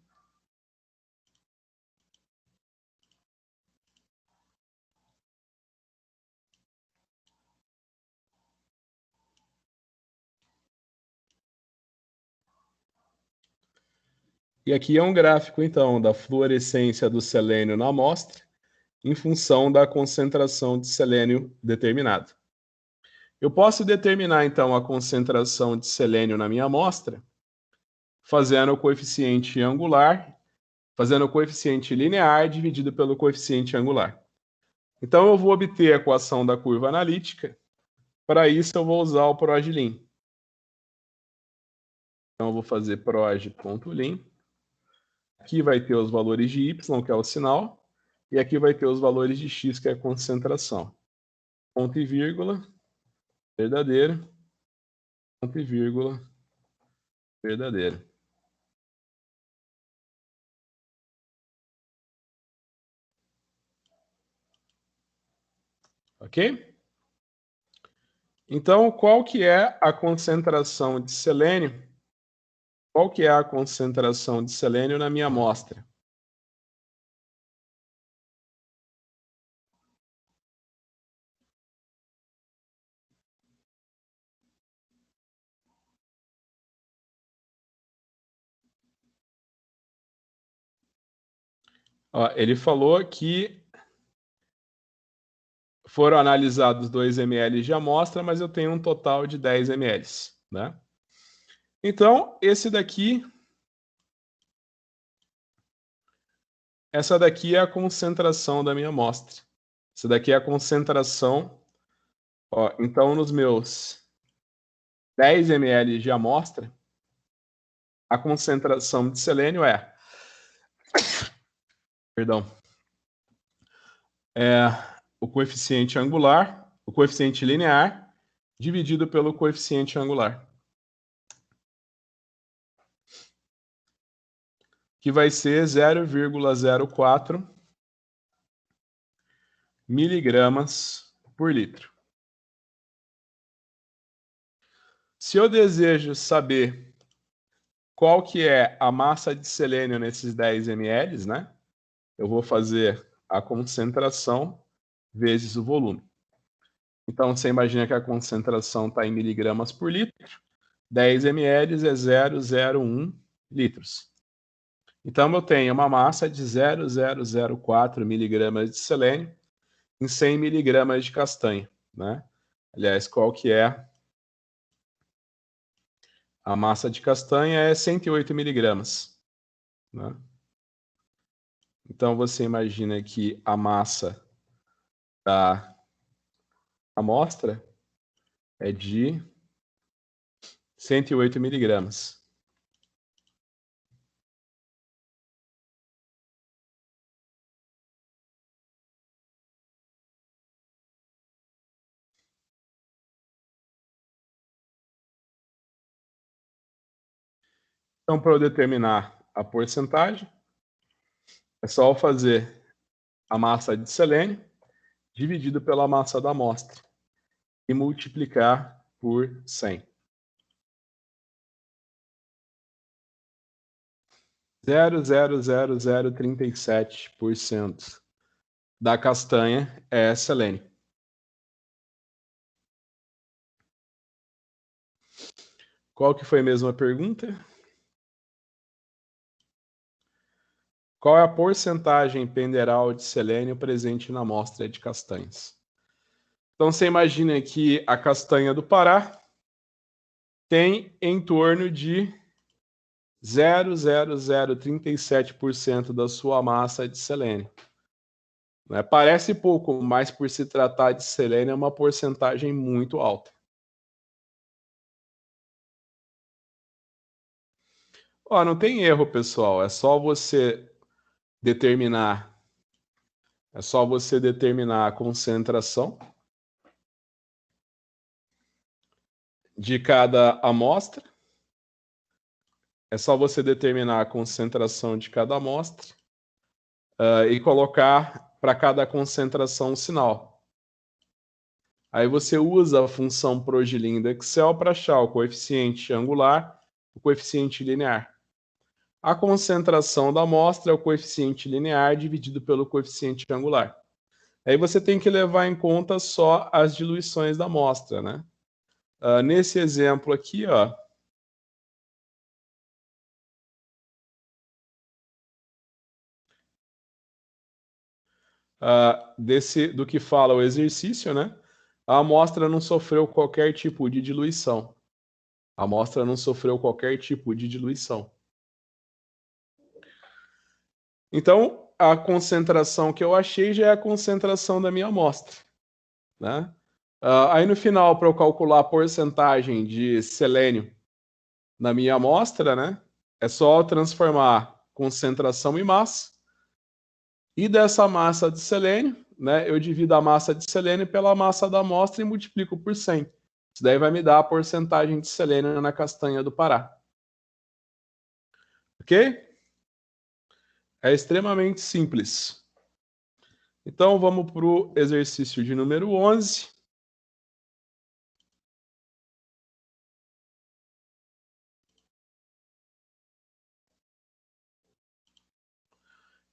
E aqui é um gráfico, então, da fluorescência do selênio na amostra, em função da concentração de selênio determinada. Eu posso determinar, então, a concentração de selênio na minha amostra, fazendo o coeficiente angular, fazendo o coeficiente linear dividido pelo coeficiente angular. Então, eu vou obter a equação da curva analítica. Para isso, eu vou usar o PROGLIN. Então, eu vou fazer proj.lin. Aqui vai ter os valores de y, que é o sinal, e aqui vai ter os valores de x, que é a concentração. Ponto e vírgula, verdadeiro. Ponto e vírgula, verdadeiro. Ok? Então, qual que é a concentração de selênio? Qual que é a concentração de selênio na minha amostra? Ó, ele falou que foram analisados 2 ml de amostra, mas eu tenho um total de 10 ml, né? Então, essa daqui é a concentração da minha amostra. Essa daqui é a concentração. Ó, então, nos meus 10 ml de amostra, a concentração de selênio é, perdão, é o coeficiente angular, o coeficiente linear, dividido pelo coeficiente angular, que vai ser 0,04 miligramas por litro. Se eu desejo saber qual que é a massa de selênio nesses 10 ml, né? Eu vou fazer a concentração vezes o volume. Então, você imagina que a concentração está em miligramas por litro. 10 ml é 0,01 litros. Então, eu tenho uma massa de 0,004 miligramas de selênio em 100 miligramas de castanha, né? Aliás, qual que é a massa de castanha? É 108 miligramas, né? Então, você imagina que a massa da amostra é de 108 miligramas. Então, para eu determinar a porcentagem, é só eu fazer a massa de selênio dividido pela massa da amostra e multiplicar por 100. 0,00037% da castanha é selênio. Qual que foi mesmo a pergunta? Qual é a porcentagem penderal de selênio presente na amostra de castanhas? Então, você imagina que a castanha do Pará tem em torno de 0,0037% da sua massa de selênio. Né? Parece pouco, mas por se tratar de selênio é uma porcentagem muito alta. Ó, não tem erro, pessoal. É só você determinar a concentração de cada amostra. É só você determinar a concentração de cada amostra e colocar para cada concentração um sinal. Aí você usa a função Progilin do Excel para achar o coeficiente angular, o coeficiente linear. A concentração da amostra é o coeficiente linear dividido pelo coeficiente angular. Aí você tem que levar em conta só as diluições da amostra, né? Nesse exemplo aqui, ó, do que fala o exercício, né? A amostra não sofreu qualquer tipo de diluição. A amostra não sofreu qualquer tipo de diluição. Então, a concentração que eu achei já é a concentração da minha amostra, né? Aí no final, para eu calcular a porcentagem de selênio na minha amostra, né? É só transformar concentração em massa. E dessa massa de selênio, né? Eu divido a massa de selênio pela massa da amostra e multiplico por 100. Isso daí vai me dar a porcentagem de selênio na castanha do Pará. Ok? É extremamente simples. Então, vamos para o exercício de número 11.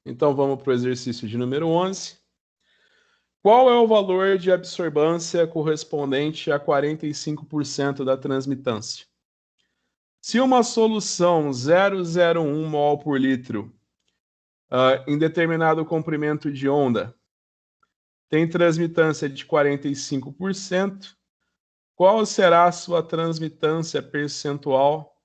Então, vamos para o exercício de número 11. Qual é o valor de absorvância correspondente a 45% da transmitância? Se uma solução 0,01 mol por litro em determinado comprimento de onda tem transmitância de 45%, qual será a sua transmitância percentual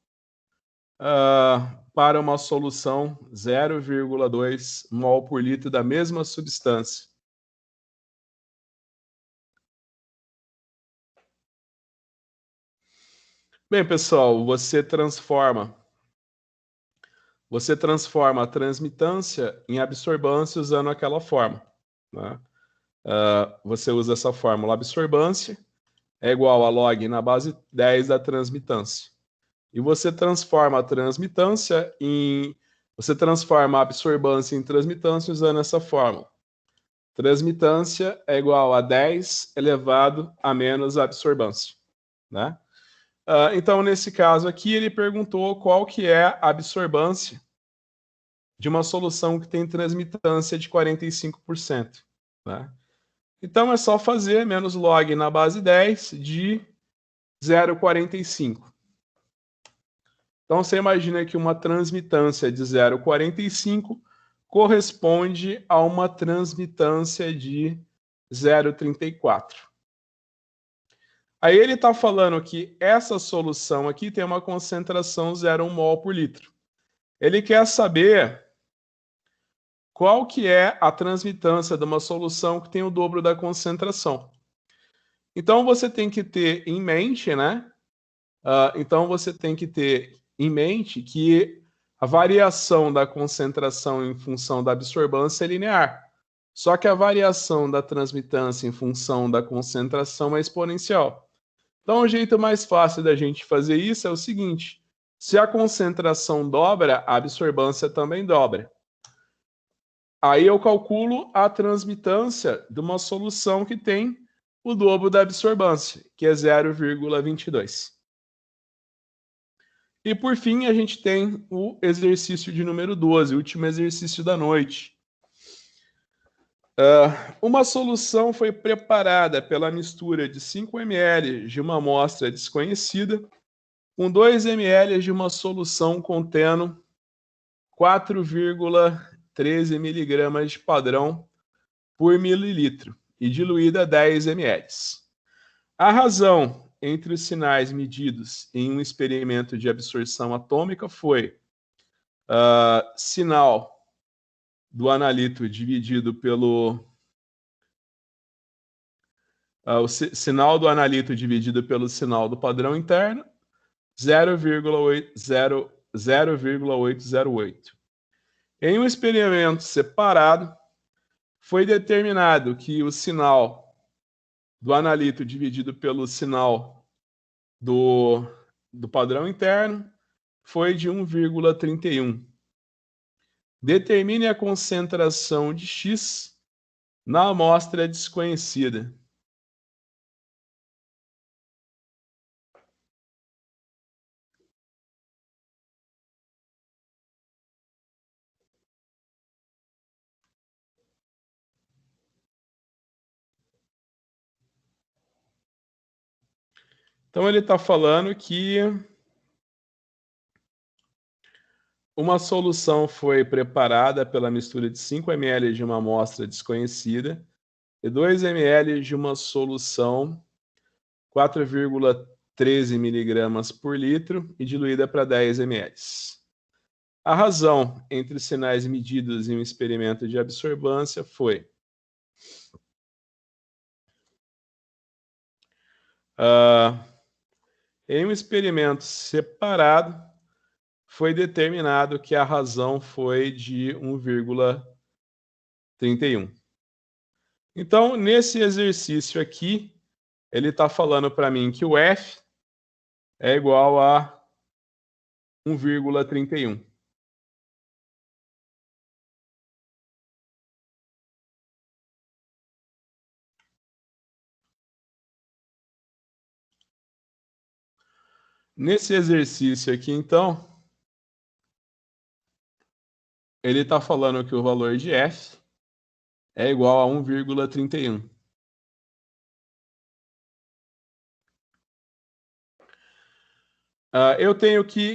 para uma solução 0,2 mol por litro da mesma substância? Bem, pessoal, você transforma a transmitância em absorbância usando aquela forma, né? Você usa essa fórmula: absorbância é igual a log na base 10 da transmitância. E você transforma a absorbância em transmitância usando essa fórmula. Transmitância é igual a 10 elevado a menos a absorbância, né? Então, nesse caso aqui, ele perguntou qual que é a absorbância de uma solução que tem transmitância de 45%, né? Então, é só fazer menos log na base 10 de 0,45. Então, você imagina que uma transmitância de 0,45 corresponde a uma transmitância de 0,34. Aí ele está falando que essa solução aqui tem uma concentração 0,1 mol por litro. Ele quer saber qual que é a transmitância de uma solução que tem o dobro da concentração. Então, você tem que ter em mente, né? Que a variação da concentração em função da absorbância é linear. Só que a variação da transmitância em função da concentração é exponencial. Então, o jeito mais fácil da gente fazer isso é o seguinte: se a concentração dobra, a absorbância também dobra. Aí eu calculo a transmitância de uma solução que tem o dobro da absorbância, que é 0,22. E por fim, a gente tem o exercício de número 12, o último exercício da noite. Uma solução foi preparada pela mistura de 5 ml de uma amostra desconhecida com 2 ml de uma solução contendo 4,13 miligramas de padrão por mililitro e diluída a 10 ml. A razão entre os sinais medidos em um experimento de absorção atômica foi sinal do analito dividido pelo sinal do analito dividido pelo sinal do padrão interno, 0,808. Em um experimento separado, foi determinado que o sinal do analito dividido pelo sinal do padrão interno foi de 1,31. Determine a concentração de X na amostra desconhecida. Então, ele está falando que uma solução foi preparada pela mistura de 5 ml de uma amostra desconhecida e 2 ml de uma solução 4,13 miligramas por litro e diluída para 10 ml. A razão entre os sinais medidos em um experimento de absorbância foi em um experimento separado, foi determinado que a razão foi de 1,31. Então, nesse exercício aqui, ele está falando para mim que o F é igual a 1,31. Nesse exercício aqui, então, ele está falando que o valor de F é igual a 1,31.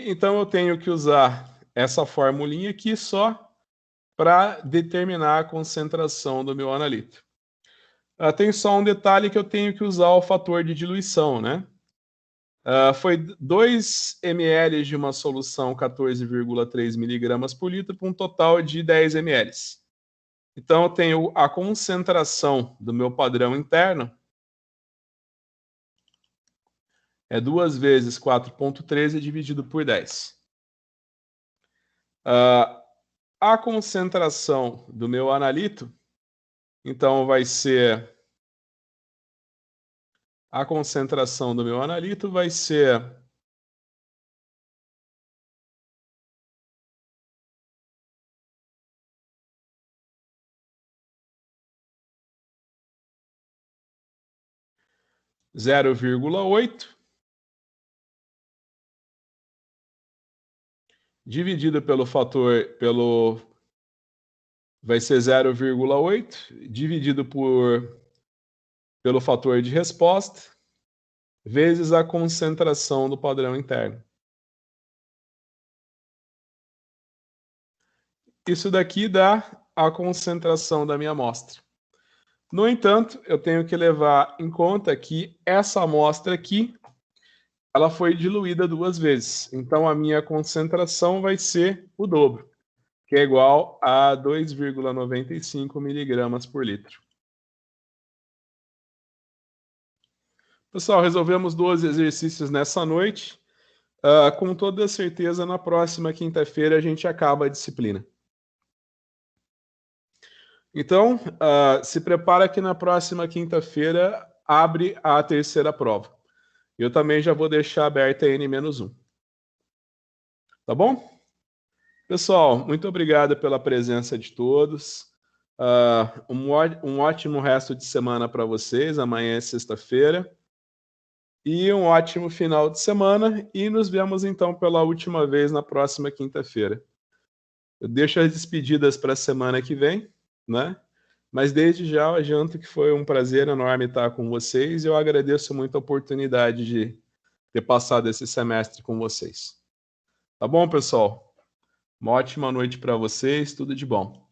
Então eu tenho que usar essa formulinha aqui só para determinar a concentração do meu analito. Tem só um detalhe que eu tenho que usar o fator de diluição, né? Foi 2 ml de uma solução 14,3 miligramas por litro para um total de 10 ml. Então eu tenho a concentração do meu padrão interno é 2 vezes 4,13 dividido por 10. A concentração do meu analito, então vai ser... A concentração do meu analito vai ser 0,8 dividido pelo fator, vai ser 0,8 dividido pelo fator de resposta, vezes a concentração do padrão interno. Isso daqui dá a concentração da minha amostra. No entanto, eu tenho que levar em conta que essa amostra aqui, ela foi diluída 2 vezes. Então, a minha concentração vai ser o dobro, que é igual a 2,95 miligramas por litro. Pessoal, resolvemos 12 exercícios nessa noite. Com toda certeza, na próxima quinta-feira a gente acaba a disciplina. Então, se prepara que na próxima quinta-feira abre a terceira prova. Eu também já vou deixar aberta a N-1. Tá bom? Pessoal, muito obrigado pela presença de todos. Um ótimo resto de semana para vocês. Amanhã é sexta-feira. E um ótimo final de semana. E nos vemos, então, pela última vez na próxima quinta-feira. Eu deixo as despedidas para a semana que vem, né? Mas desde já eu adianto que foi um prazer enorme estar com vocês e eu agradeço muito a oportunidade de ter passado esse semestre com vocês. Tá bom, pessoal? Uma ótima noite para vocês, tudo de bom.